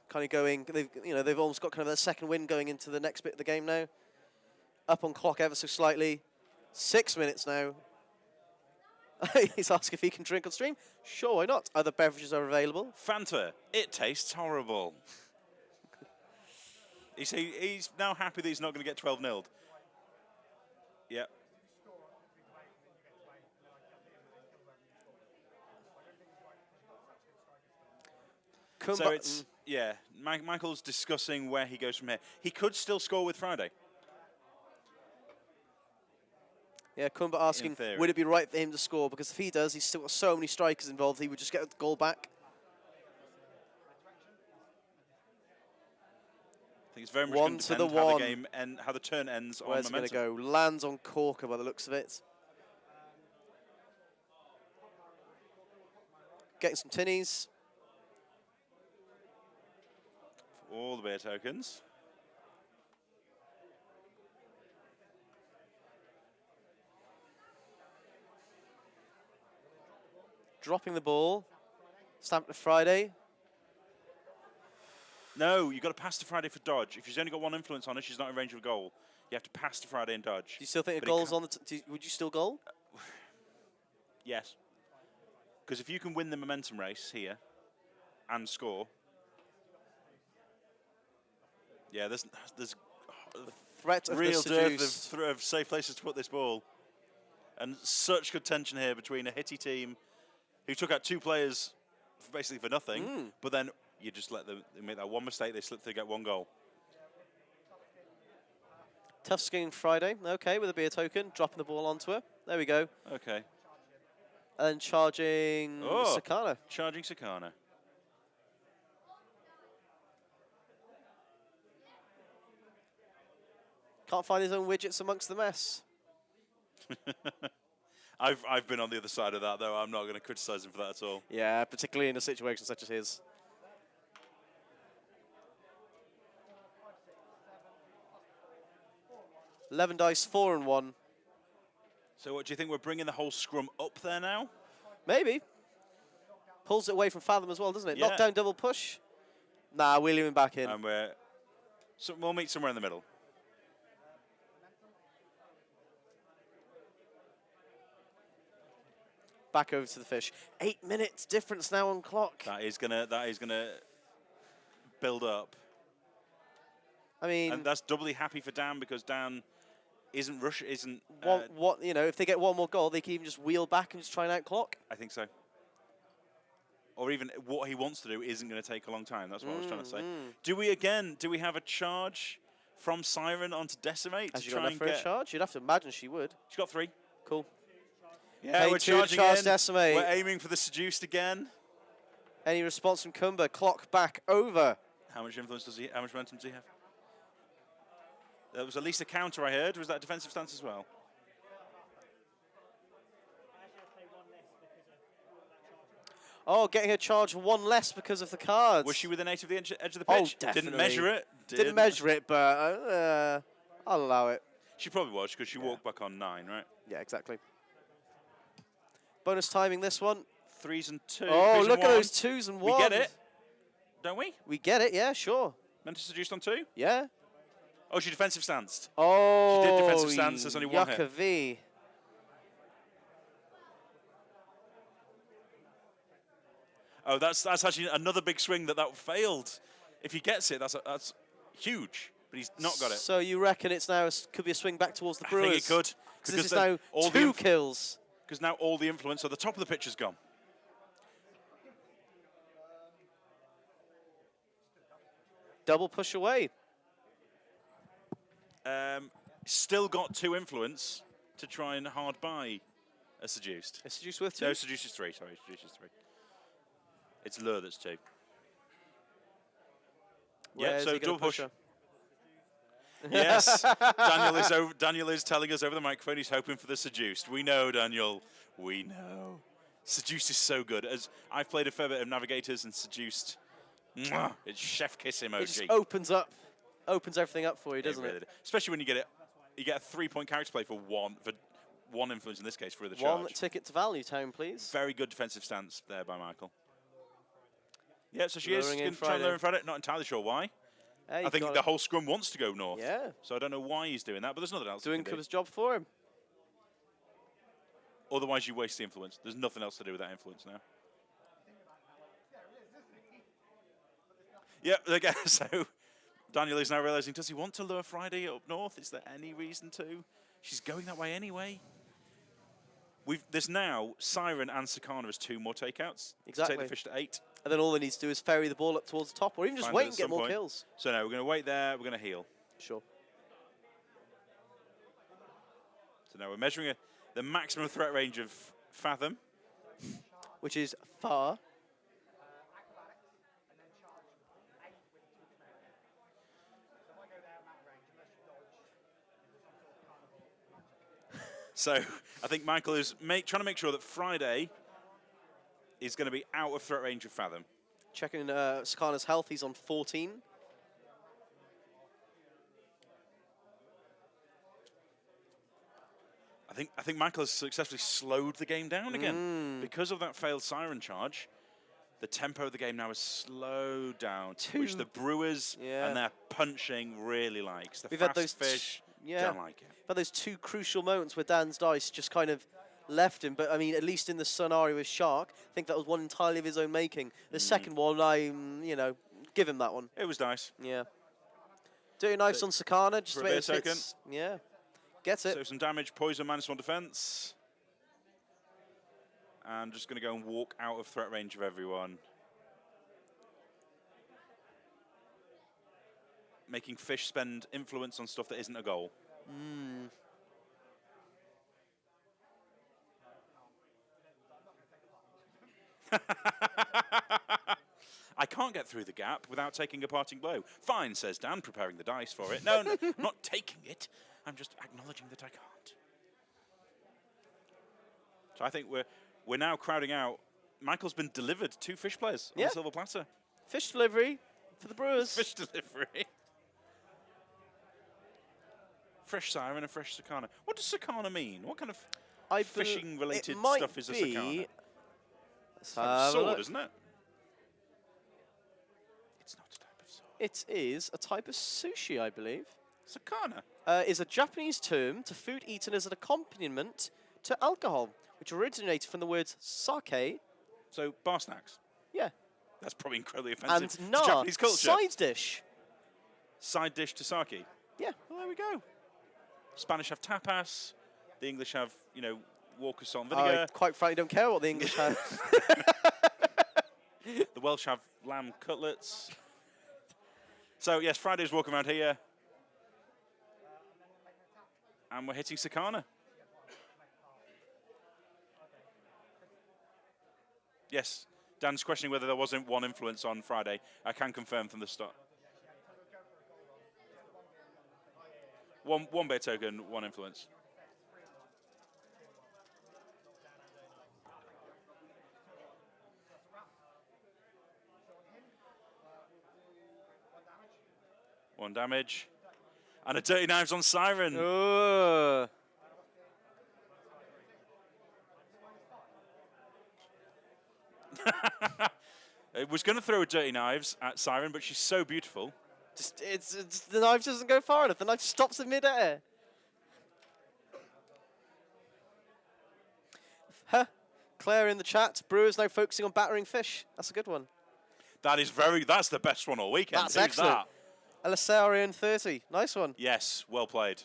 Kind of going, they've almost got kind of their second win going into the next bit of the game now. Up on clock ever so slightly. 6 minutes now. He's asking if he can drink on stream. Sure, why not? Other beverages are available. Fanta, it tastes horrible. He's now happy that he's not going to get 12-0'd. Yep. So it's, yeah, Michael's discussing where he goes from here. He could still score with Friday. Yeah, Kumba asking, would it be right for him to score? Because if he does, he's still got so many strikers involved, he would just get the goal back. I think it's very much going to depend how the game and how the turn ends on momentum. Where's it going to go? Lands on Corker by the looks of it. Getting some tinnies. All the beer tokens. Dropping the ball. Stamp to Friday. No, you've got to pass to Friday for dodge. If she's only got one influence on her, she's not in range of a goal. You have to pass to Friday and dodge. Do you still think a goal's on the... would you still goal? Yes. Because if you can win the momentum race here and score... Yeah, there's threat of real dearth of safe places to put this ball. And such good tension here between a hitty team who took out 2 players basically for nothing, but then you just let them make that one mistake, they slip through, get 1 goal. Tough skiing Friday, okay, with a beer token, dropping the ball onto her. There we go. Okay. And charging Sakana. Charging Sakana. Can't find his own widgets amongst the mess. I've been on the other side of that, though. I'm not going to criticise him for that at all. Yeah, particularly in a situation such as his. $11 dice, 4 and 1. So what do you think? We're bringing the whole scrum up there now? Maybe. Pulls it away from Fathom as well, doesn't it? Yeah. Knockdown double push. Nah, wheeling him back in. And we'll meet somewhere in the middle. Back over to the fish. 8 minutes difference now on clock. That is gonna build up. I mean, and that's doubly happy for Dan because Dan isn't if they get one more goal, they can even just wheel back and just try and outclock. I think so. Or even what he wants to do isn't going to take a long time. That's what I was trying to say. Do we have a charge from Siren onto Decimate? Has she got enough for a charge? You'd have to imagine she would. She's got 3. Cool. Yeah, we're charging in. Decimate. We're aiming for the Seduced again. Any response from Kumba? Clock back over. How much influence does he? How much momentum does he have? There was at least a counter I heard. Was that defensive stance as well? Oh, getting a charge 1 less because of the cards. Was she within 8 of the edge of the pitch? Oh, definitely. Didn't measure it. Didn't measure it, but I'll allow it. She probably was because she walked back on 9, right? Yeah, exactly. Bonus timing this one. 3s and 2s. Oh, look at those 2s and 1s. We get it, don't we? We get it, yeah, sure. Meant to seduced on 2? Yeah. Oh, she defensive stanced. Oh, she did defensive stance. There's only 1 hit. V. Oh, that's actually another big swing that failed. If he gets it, that's huge. But he's not got it. So you reckon it's now could be a swing back towards the Brewers? I think it could. Because this is now 2 kills. Because now all the influence on the top of the pitch is gone. Double push away. Still got 2 influence to try and hard buy a Seduced. A Seduced with 2? No, Seduced is 3. Sorry, Seduced is 3. It's Lure that's 2. Yeah, so double push. Yes, Daniel is telling us over the microphone he's hoping for the Seduced. We know, Daniel. We know. Seduced is so good. As I've played a fair bit of Navigators and Seduced, it's chef kiss emoji. It just opens everything up for you, doesn't it? Especially when you get it. You get a 3-point character play for one influence in this case for the charge. 1 ticket to Value Town, please. Very good defensive stance there by Michael. Yeah, so she Luring is trying to lure in Friday. Not entirely sure why. Hey, I think the whole scrum wants to go north. Yeah. So I don't know why he's doing that, but there's nothing else. Doing Cubba's job for him. Otherwise, you waste the influence. There's nothing else to do with that influence now. Yep, again, so Daniel is now realizing, does he want to lure Friday up north? Is there any reason to? She's going that way anyway. There's now Siren and Sakana as 2 more takeouts. Exactly. To take the fish to 8. And then all they need to do is ferry the ball up towards the top, or even just wait and get more kills. So no, we're going to wait there. We're going to heal. Sure. So now we're measuring the maximum threat range of Fathom. Which is far. So I think Michael is trying to make sure that Friday is going to be out of threat range of Fathom. Checking Sakana's health, he's on 14. I think Michael has successfully slowed the game down again. Because of that failed Siren charge, the tempo of the game now has slowed down, which the Brewers and their punching really likes. The fast fish don't like it. But those 2 crucial moments where Dan's dice just kind of left him. But, I mean, at least in the scenario with Shark, I think that was one entirely of his own making. The second one, give him that one. It was nice. Yeah. Dirty Knives on Sakana. Just for a bit of token. Yeah. Gets it. So some damage, poison, -1 defense. And just going to go and walk out of threat range of everyone. Making fish spend influence on stuff that isn't a goal. I can't get through the gap without taking a parting blow. Fine, says Dan, preparing the dice for it. No, I'm not taking it. I'm just acknowledging that I can't. So I think we're now crowding out. Michael's been delivered 2 fish players on the silver platter. Fish delivery for the Brewers. Fish delivery. Fresh Siren and fresh Sakana. What does Sakana mean? What kind of fishing-related stuff is a Sakana? It's a type of sword, isn't it? It's not a type of sword. It is a type of sushi, I believe. Sakana? Is a Japanese term to food eaten as an accompaniment to alcohol, which originated from the words sake. So, bar snacks? Yeah. That's probably incredibly offensive and to Japanese culture. Side dish. Side dish to sake? Yeah. Well, there we go. Spanish have tapas. The English have, Walker salt and vinegar. I quite frankly don't care what the English have. The Welsh have lamb cutlets. So, yes, Friday's walk around here. And we're hitting Sakana. Yes, Dan's questioning whether there wasn't 1 influence on Friday. I can confirm from the start. One bait token, 1 influence. One damage. And a Dirty Knives on Siren. It was going to throw a Dirty Knives at Siren, but she's so beautiful. The knife doesn't go far enough. The knife stops in midair. Claire in the chat. Brewers now focusing on battering fish. That's a good one. That's the best one all weekend. That's excellent. Elisarian 30. Nice one. Yes, well played.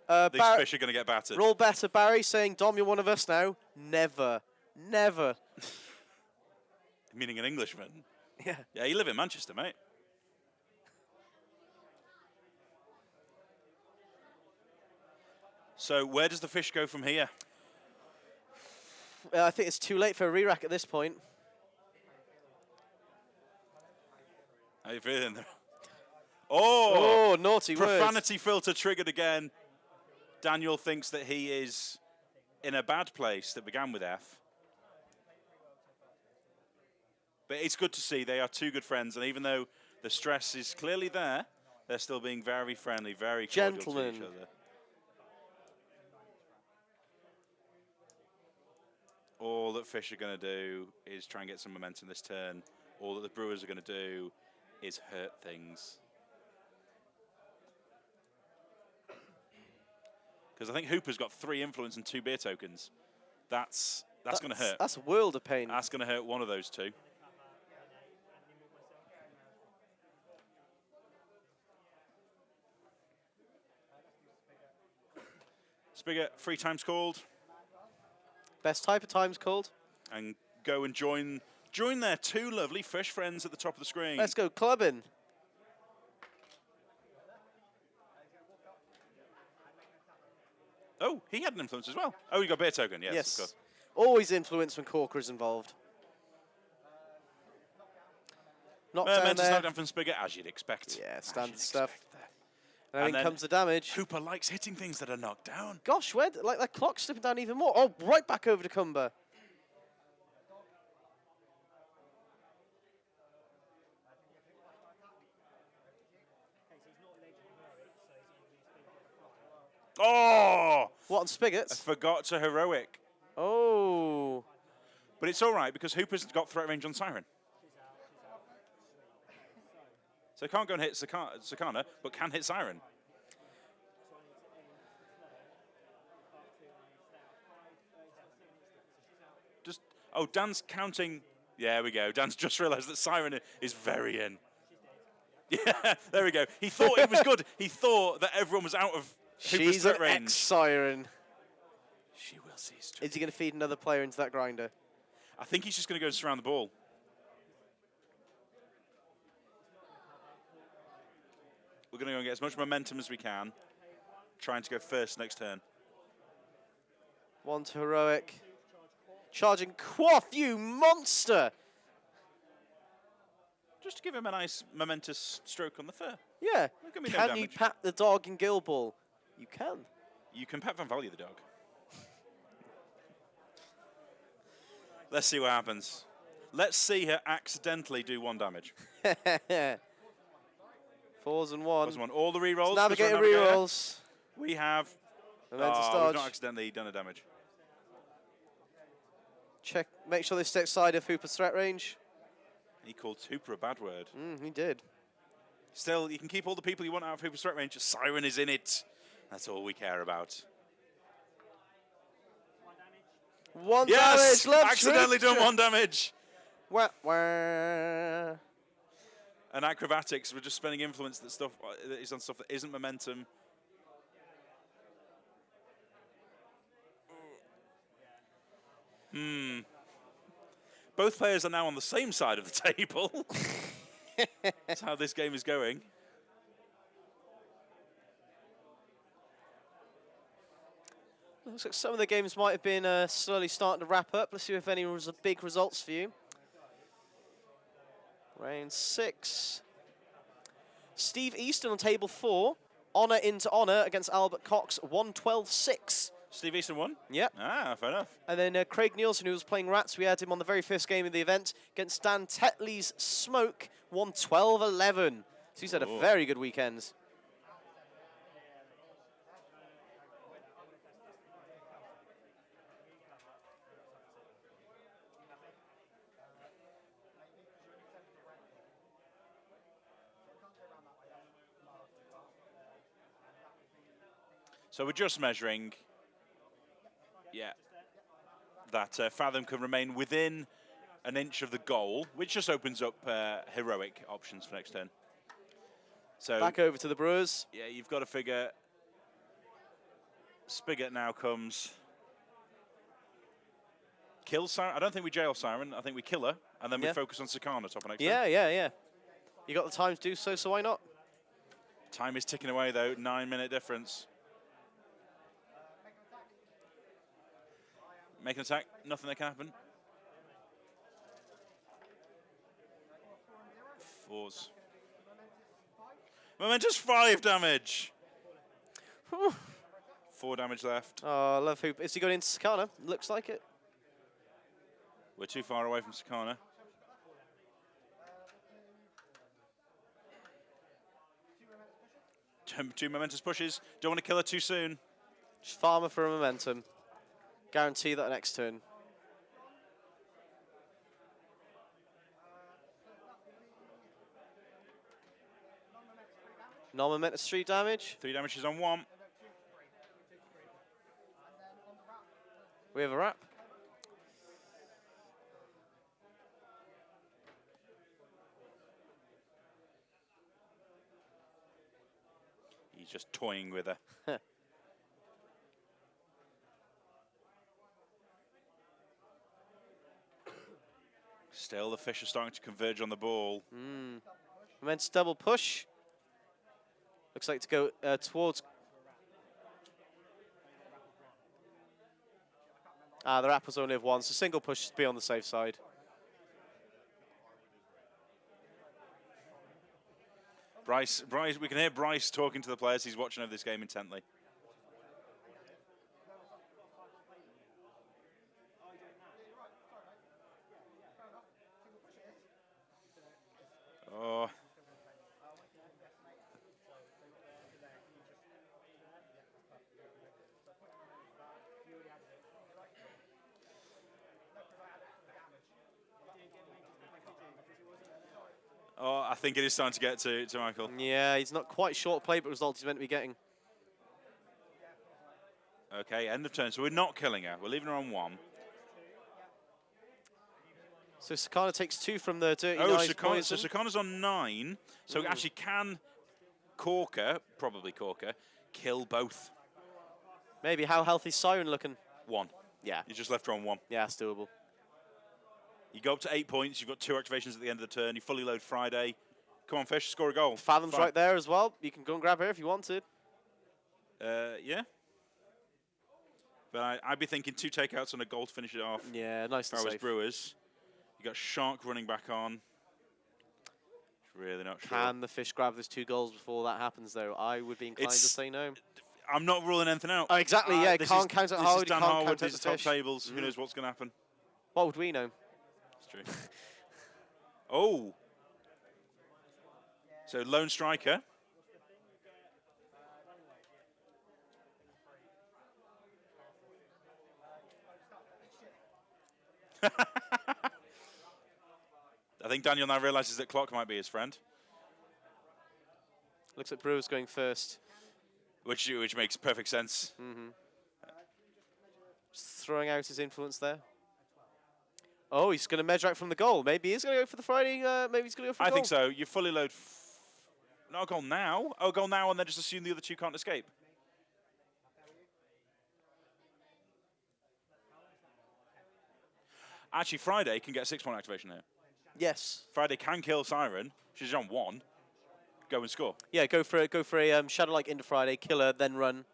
These fish are going to get battered. Roll better, Barry, saying, Dom, you're one of us now. Never. Never. Meaning an Englishman. Yeah. Yeah, you live in Manchester, mate. So where does the fish go from here? I think it's too late for a re-rack at this point. How you feeling there? Oh, naughty profanity words. filter triggered again. Daniel thinks that he is in a bad place that began with F. But it's good to see they are two good friends, and even though the stress is clearly there, they're still being very friendly, very cordial to each other. All that Fish are going to do is try and get some momentum this turn. All that the Brewers are going to do is hurt things. Because I think Hooper's got 3 influence and 2 beer tokens. That's going to hurt. That's a world of pain. That's going to hurt one of those 2. Spigot, 3 times called. Best type of times called. And go and join their 2 lovely fish friends at the top of the screen. Let's go clubbing. Oh, he had an influence as well. Oh, you got beer token, yes. Of course. Always influence when Corker is involved. Knockdown Mentis there. knockdown from Spigot, as you'd expect. Yeah, As standard you'd stuff. expect there. And then comes the damage. Hooper likes hitting things that are knocked down. Gosh, where like that clock's slipping down even more. Oh, right back over to Cumber. Oh! What on Spigots? I forgot to heroic. Oh. But it's all right because Hooper's got threat range on Siren. So can't go and hit Sakana, but can hit Siren. Dan's counting. Yeah, we go. Dan's just realised that Siren is very in. Yeah, there we go. He thought it was good. He thought that everyone was out of Hooper's She's threat an range. ex-Siren. She will cease. Is he going to feed another player into that grinder? I think he's just going to go and surround the ball. We're going to go and get as much momentum as we can, trying to go first next turn. One to heroic. Charging Quaff, you monster! Just to give him a nice momentous stroke on the fur. Yeah. Can no Can you damage. pat the dog in Gill Ball? You can. You can Pat Van Value the dog. Let's see what happens. Let's see her accidentally do 1 damage. 4s and 1. All the rerolls. Navigator rerolls. We have. Momentous We've dodge. not accidentally done a damage. Check. Make sure they stay outside of Hooper's threat range. He called Hooper a bad word. He did. Still, you can keep all the people you want out of Hooper's threat range. Just Siren is in it. That's all we care about. 1 Yes! damage. Left Accidentally trip. done 1 damage. Wah, wah. And acrobatics, we're just spending influence that is on stuff that isn't momentum. Both players are now on the same side of the table. That's how this game is going. Looks like some of the games might have been slowly starting to wrap up. Let's see if any big results for you. Round 6. Steve Easton on table 4. Honor into Honor against Albert Cox, 112-6. Steve Easton won? Yep. Ah, fair enough. And then Craig Nielsen, who was playing Rats, we had him on the very first game of the event against Dan Tetley's Smoke, 112-11. So he's had a very good weekend. So we're just measuring, that Fathom can remain within an inch of the goal, which just opens up heroic options for next turn. So back over to the Brewers. Yeah, you've got to figure Spigot now comes. Kill Siren. I don't think we jail Siren. I think we kill her, and then we focus on Sakana top of next turn. Yeah. You got the time to do so, so why not? Time is ticking away, though. 9-minute difference. Make an attack. Nothing that can happen. 4s. Momentous 5 damage. 4 damage left. Oh, I love Hooper. Is he going into Sakana? Looks like it. We're too far away from Sakana. Two momentous pushes. Don't want to kill her too soon. Just farmer for a momentum. Guarantee that next turn. Non-momentous 3 damage. 3 damages on 1. We have a wrap. He's just toying with her. Still, the fish are starting to converge on the ball. Momentous double push. Looks like to go towards... the wrap was only of 1, so single push to be on the safe side. Bryce, we can hear Bryce talking to the players. He's watching over this game intently. Oh. Oh, I think it is starting to get to Michael. Yeah, he's not quite short play, but result he's meant to be getting. Okay, end of turn. So we're not killing her. We're leaving her on 1. So Sakana takes 2 from the Dirty Oh, Knives so poison. Sakana's on 9. So actually can Corker, probably Corker, kill both? Maybe. How healthy Siren looking? 1. Yeah. You just left her on 1. Yeah, it's doable. You go up to 8 points. You've got 2 activations at the end of the turn. You fully load Friday. Come on, Fish, score a goal. Fathom's right there as well. You can go and grab her if you want to. Yeah. But I'd be thinking 2 takeouts and a goal to finish it off. Yeah, nice If and I was safe. Brewers. You got Shark running back on. Really not sure. Can the Fish grab those 2 goals before that happens, though? I would be inclined to say no. I'm not ruling anything out. Oh, exactly, yeah. This Can't count it hard. This is Dan Can't Harwood. count These out are the top Fish. tables. Who knows what's going to happen? What would we know? It's true. Oh. So lone striker. I think Daniel now realizes that Clock might be his friend. Looks like Brewers going first. Which makes perfect sense. Just throwing out his influence there. Oh, he's going to measure out from the goal. Maybe he's going to go for the Friday. Maybe he's going to go for the I goal. think so. You fully load. No, goal now. Oh, goal now, and then just assume the other 2 can't escape. Actually, Friday can get a 6-point activation here. Yes. Friday can kill Siren. She's on 1. Go and score. Yeah, go for a Shadow-like into Friday, killer, then run.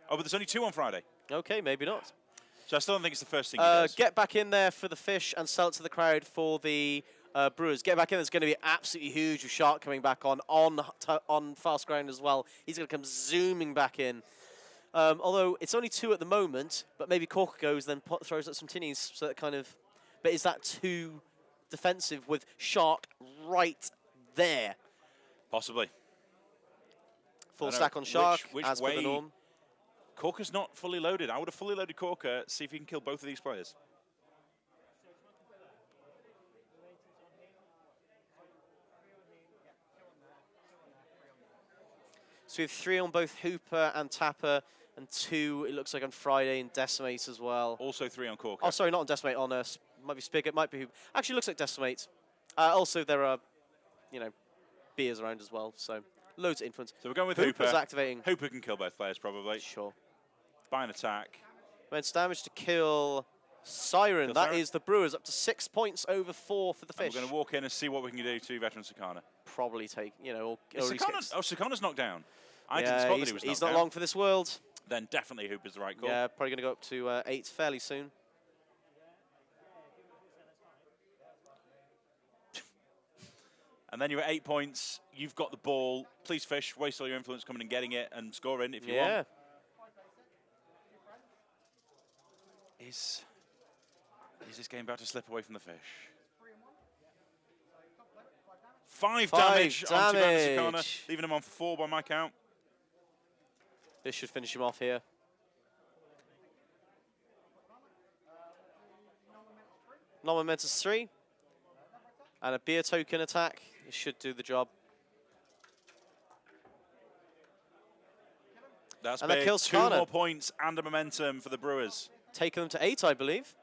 Oh, but there's only 2 on Friday. Okay, maybe not. So I still don't think it's the first thing he does. Get back in there for the Fish and sell it to the crowd for the Brewers. Get back in. It's going to be absolutely huge with Shark coming back on fast ground as well. He's going to come zooming back in. Although it's only 2 at the moment, but maybe Corker goes, then throws out some tinnies. So that kind of... But is that too defensive with Shark right there? Possibly. Full stack on Shark, which as per the norm. Corker's not fully loaded. I would have fully loaded Corker, see if he can kill both of these players. So we have 3 on both Hooper and Tapper, and 2, it looks like, on Friday and Decimate as well. Also 3 on Corker. Oh, sorry, not on Decimate, on might be Spigot, might be Hooper. Actually, looks like Decimate. Also, there are, beers around as well, so loads of influence. So we're going with Hooper's Hooper. activating. Hooper can kill both players, probably. Sure. By an attack. Immense damage to kill Siren. Kill That Siren. is the Brewers, up to 6 points over 4 for the Fish. And we're going to walk in and see what we can do to veteran Sakana. Probably take, or Sakana's knocked down. I didn't yeah, spot that he was knocked he's not down. long for this world. then definitely Hoop is the right call. Yeah, probably going to go up to 8 fairly soon. And then you're at 8 points. You've got the ball. Please, Fish, waste all your influence coming and getting it and scoring if you want. Is this game about to slip away from the Fish? 5 damage on Tibanasakana, leaving him on 4 by my count. This should finish him off here. Non-momentous 3. And a beer token attack. It should do the job. That's and big. that kills 2 Skarner. more points and a momentum for the Brewers. Taking them to 8, I believe.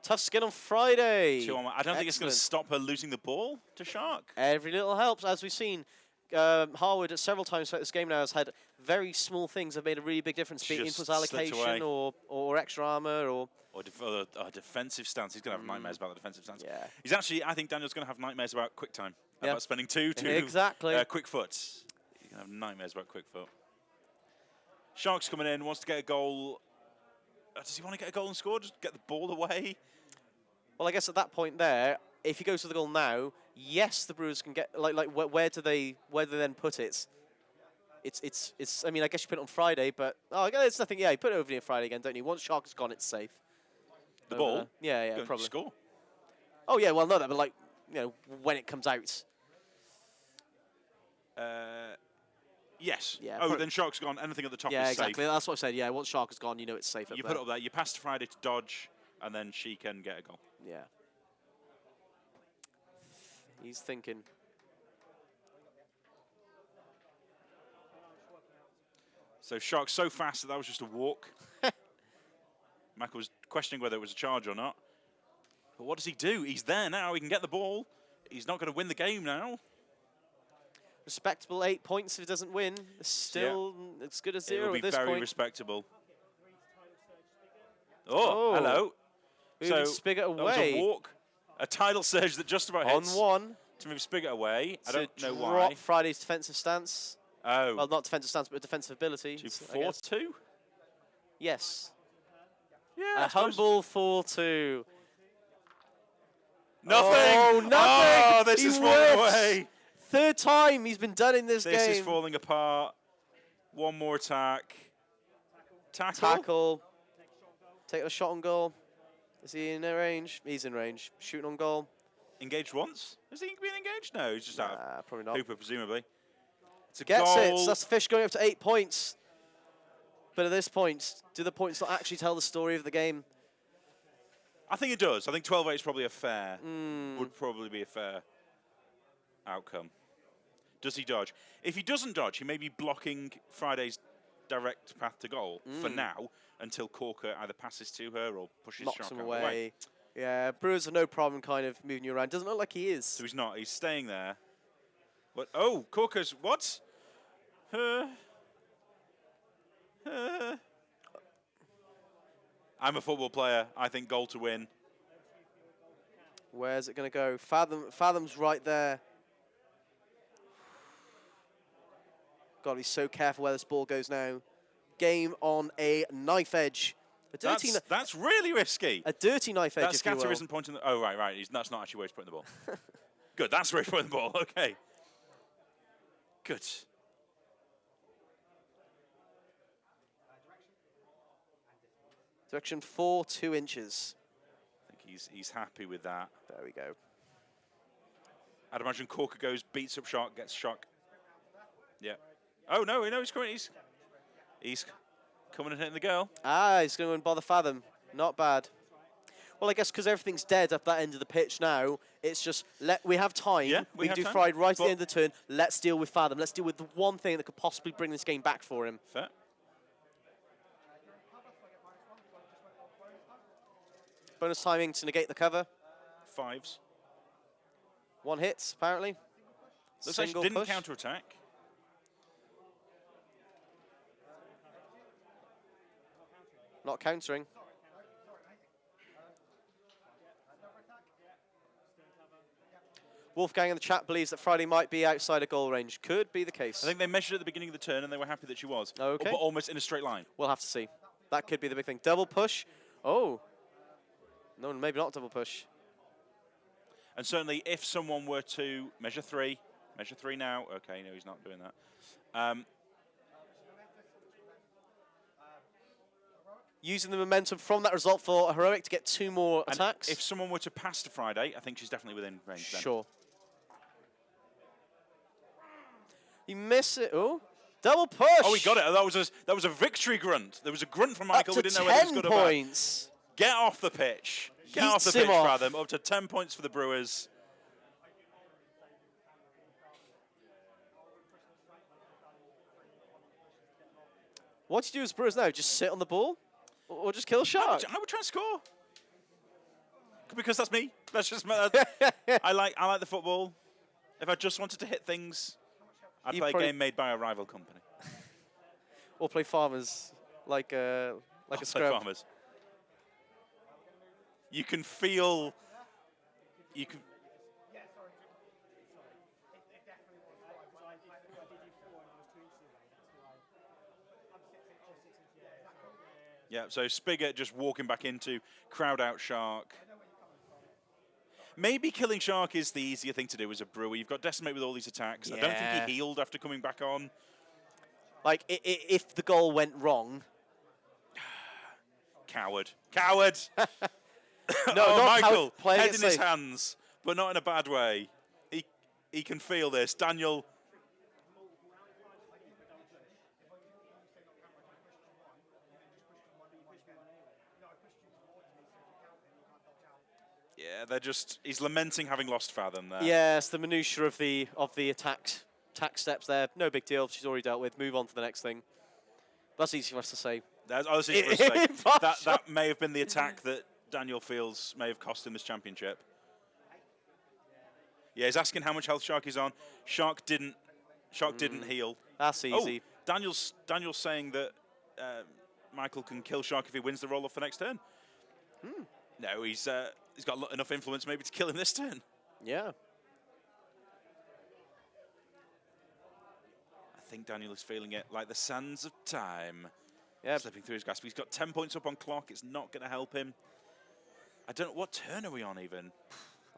Tough skin on Friday. 2 on 1. I don't think it's going to stop her losing the ball to Shark. Every little helps, as we've seen. Harwood several times throughout this game now has had very small things that have made a really big difference, be it input allocation or extra armor or defensive stance. He's going to have nightmares about the defensive stance. Yeah. He's actually, I think Daniel's going to have nightmares about quick time. About spending 2 to exactly. quick foot. He's going to have nightmares about quick foot. Shark's coming in, wants to get a goal. Does he want to get a goal and score? Just get the ball away? Well, I guess at that point there, if he goes to the goal now, yes, the Brewers can get where do they then put it? It's. I mean, I guess you put it on Friday, but it's nothing. Yeah, you put it over near Friday again, don't you? Once Shark is gone, it's safe. The ball? Yeah, probably. Score. Oh yeah, well, no, but when it comes out. Yes. Yeah. Oh, then Shark's gone. Anything at the top is safe. Yeah, exactly. Safe. That's what I said. Yeah, once Shark is gone, you know it's safe. You put it up there. You pass to Friday to dodge, and then she can get a goal. Yeah. He's thinking. So Shark's so fast that was just a walk. Michael was questioning whether it was a charge or not. But what does he do? He's there now. He can get the ball. He's not going to win the game now. Respectable 8 points if he doesn't win. Still as good as 0 It'll at this be very point. respectable. Oh, hello. Moving Spigot away. That was a walk. A tidal surge that just about hits. On 1. To move Spigot away. I don't know drop why. Friday's defensive stance. Oh. Well, not defensive stance, but defensive ability. To 4-2? Yes. Yeah, a humble 4-2. Nothing! Oh, nothing! Oh, this is falling away. 3rd time he's been done in this game. This is falling apart. One more attack. Tackle. Take a shot on goal. Is he in range? He's in range. Shooting on goal. Engaged once? Has he been engaged? No, he's just out. Probably not. Hooper, presumably. It's a Gets goal. it. So that's the Fish going up to 8 points. But at this point, do the points not actually tell the story of the game? I think it does. I think 12-8 is probably would probably be a fair outcome. Does he dodge? If he doesn't dodge, he may be blocking Friday's direct path to goal for now until Corker either passes to her or pushes Shark out of the way. Yeah, Brewers have no problem kind of moving you around. Doesn't look like he is. So he's not. He's staying there. What? Oh, Corker's what? I'm a football player. I think goal to win. Where's it going to go? Fathom's right there. Got to be so careful where this ball goes now. Game on a knife edge. That's really risky. A dirty knife edge, that scatter isn't pointing the... Oh, right. That's not actually where he's putting the ball. Good, that's where he's putting the ball. Okay. Good. Direction 4, 2 inches. I think he's happy with that. There we go. I'd imagine Corker goes, beats up Shark, gets Shark. Yeah. Oh, no, he's coming. He's coming and hitting the girl. He's going to go and bother Fathom. Not bad. Well, I guess because everything's dead up that end of the pitch now, it's just, we have time. Yeah, we can do Friday right at the end of the turn. Let's deal with Fathom. Let's deal with the one thing that could possibly bring this game back for him. Fair. Bonus timing to negate the cover. 5s. 1 hit, apparently. Looks like she didn't counter-attack. Not countering. Wolfgang in the chat believes that Friday might be outside of goal range. Could be the case. I think they measured at the beginning of the turn and they were happy that she was. Okay. But almost in a straight line. We'll have to see. That could be the big thing. Double push. Oh. No, maybe not double push. And certainly if someone were to measure three now. Okay, no, he's not doing that. Using the momentum from that result for a Heroic to get 2 more attacks. If someone were to pass to Friday, I think she's definitely within range then. Sure. You miss it. Oh, double push. Oh, he got it. That was a victory grunt. There was a grunt from Michael. Up to We didn't know whether it was 10 good or bad. points. Get off the pitch. Get off the Heats him pitch, off. Fathom. Up to 10 points for the Brewers. What do you do as Brewers now? Just sit on the ball? Or just kill Shark? I would try and score. Because that's me. That's just me. I like the football. If I just wanted to hit things, I'd play a game made by a rival company. Or play Farmers like a scrub. Farmers. You can feel. You can. Yeah, so Spigot just walking back into crowd out Shark. Maybe killing Shark is the easier thing to do as a Brewer. You've got Decimate with all these attacks. Yeah. I don't think he healed after coming back on. Like, if the goal went wrong. Coward. Coward! No, Michael, playing head it in his safe. hands, but not in a bad way. He can feel this. Daniel. Yeah, he's lamenting having lost Fathom there. Yes, the minutiae of the attack steps there. No big deal. She's already dealt with. Move on to the next thing. That's easy for us to say. That's honestly for us to say. That may have been the attack that Daniel feels may have cost him this championship. Yeah, he's asking how much health Shark is on. Shark didn't heal. That's easy. Oh, Daniel's saying that Michael can kill Shark if he wins the roll-off the next turn. No, he's got enough influence maybe to kill him this turn. Yeah. I think Daniel is feeling it like the sands of time. Yeah. Slipping through his grasp. He's got 10 points up on clock. It's not going to help him. I don't know. What turn are we on even?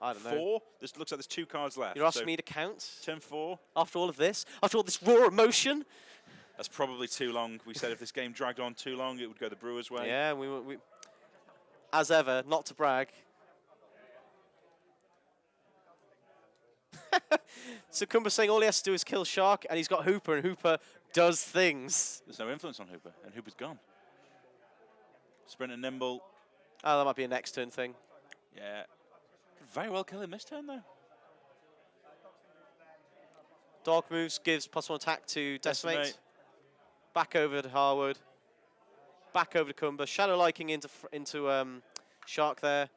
I don't know. 4? This looks like there's 2 cards left. You're asking me to count? Turn 4. After all of this? After all this raw emotion? That's probably too long. We said if this game dragged on too long, it would go the Brewers' way. Yeah, we as ever, not to brag. So Kumba's saying all he has to do is kill Shark, and he's got Hooper, and Hooper does things. There's no influence on Hooper, and Hooper's gone. Sprint and nimble. Oh, that might be a next turn thing. Yeah. Could very well kill him this turn, though. Dog moves, gives +1 attack to Decimate. Back over to Harwood. Back over to Kumba. Shadow liking into Shark there.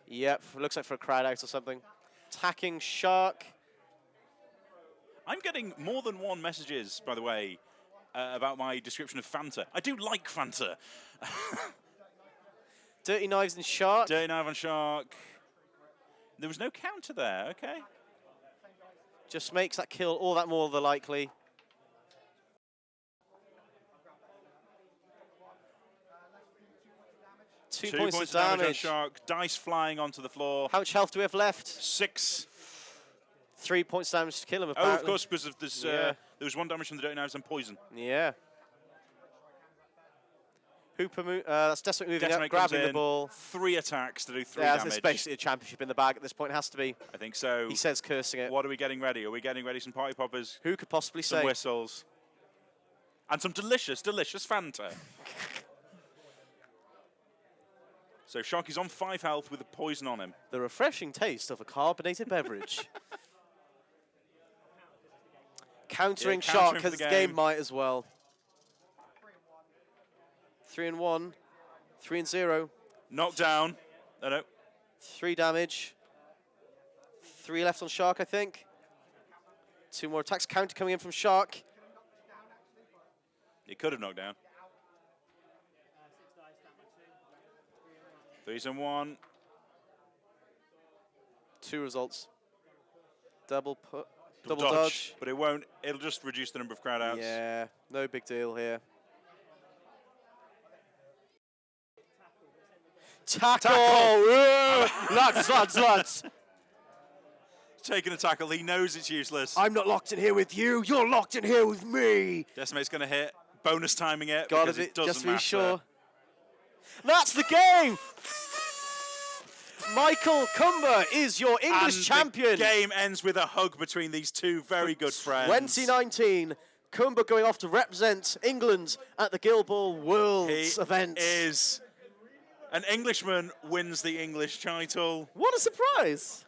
Yep, looks like for a crowd out or something. Attacking Shark. I'm getting more than one messages, by the way, about my description of Fanta. I do like Fanta. Dirty Knives and Shark. Dirty Knife on Shark. There was no counter there, okay. Just makes that kill all that more the likely. Two points of damage on Shark. Dice flying onto the floor. How much health do we have left? 6. 3 points damage to kill him, Oh, apparently. of course, because of this, there was 1 damage from the Dirty Knives and poison. Yeah. Hooper, that's Decimate moving up, grabbing the ball. 3 attacks to do 3 yeah, damage. it's basically a championship in the bag at this point, has to be. I think so. He says, cursing it. What are we getting ready? Are we getting ready some party poppers? Who could possibly some say? Whistles. And some delicious, delicious Fanta. So Shark is on 5 health with a poison on him. The refreshing taste of a carbonated beverage. Countering Shark, because the game might as well. 3-1. 3-0. Knockdown. No. 3 damage. 3 left on Shark, I think. 2 more attacks. Counter coming in from Shark. He could have knocked down. 3s and 1. 2 results. Double Double dodge. But it won't. It'll just reduce the number of crowd outs. Yeah, no big deal here. Tackle! Lads. Taking a tackle. He knows it's useless. I'm not locked in here with you. You're locked in here with me. Decimate's going to hit. Bonus timing it. Gotta because be, it doesn't just to be matter. sure. That's the game! Michael Cumber is your English And champion. The game ends with a hug between these two very good friends. 2019, Cumber going off to represent England at the Guild Worlds event. Is an Englishman wins the English title. What a surprise!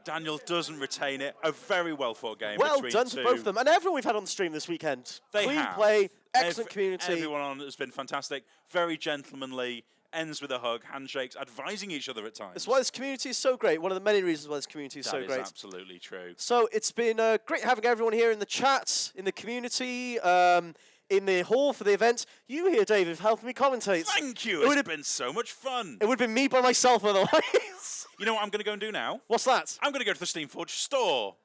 Daniel doesn't retain it. A very well fought game. Well between done two. to both of them, and everyone we've had on the stream this weekend. They Clean have. play, excellent community. Everyone on has been fantastic. Very gentlemanly. Ends with a hug, handshakes, advising each other at times. That's why this community is so great. One of the many reasons why this community is so That is great. absolutely true. So it's been great having everyone here in the chat, in the community, in the hall for the event. You here, David, have helped me commentate. Thank you. It's been so much fun. It would have been me by myself otherwise. You know what I'm going to go and do now? What's that? I'm going to go to the Steamforged store.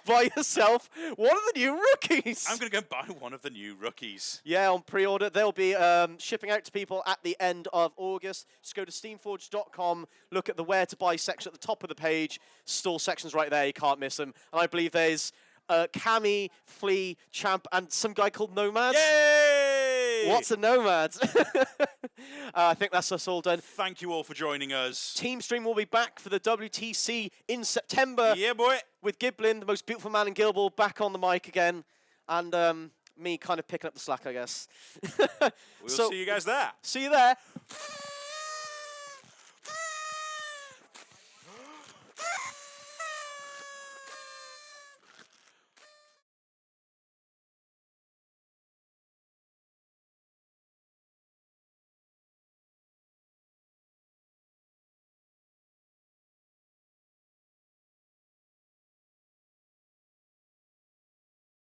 By yourself. One of the new rookies. I'm going to go buy one of the new rookies. Yeah, on pre-order. They'll be shipping out to people at the end of August. Just go to steamforged.com, look at the where to buy section at the top of the page. Store sections right there. You can't miss them. And I believe there's Cammy, Flea, Champ, and some guy called Nomad. Yay! What's a Nomad? I think that's us all done. Thank you all for joining us. Team Stream will be back for the WTC in September. Yeah, boy. With Giblin, the most beautiful man in Guild Ball, back on the mic again. And me kind of picking up the slack, I guess. We'll see you guys there. See you there.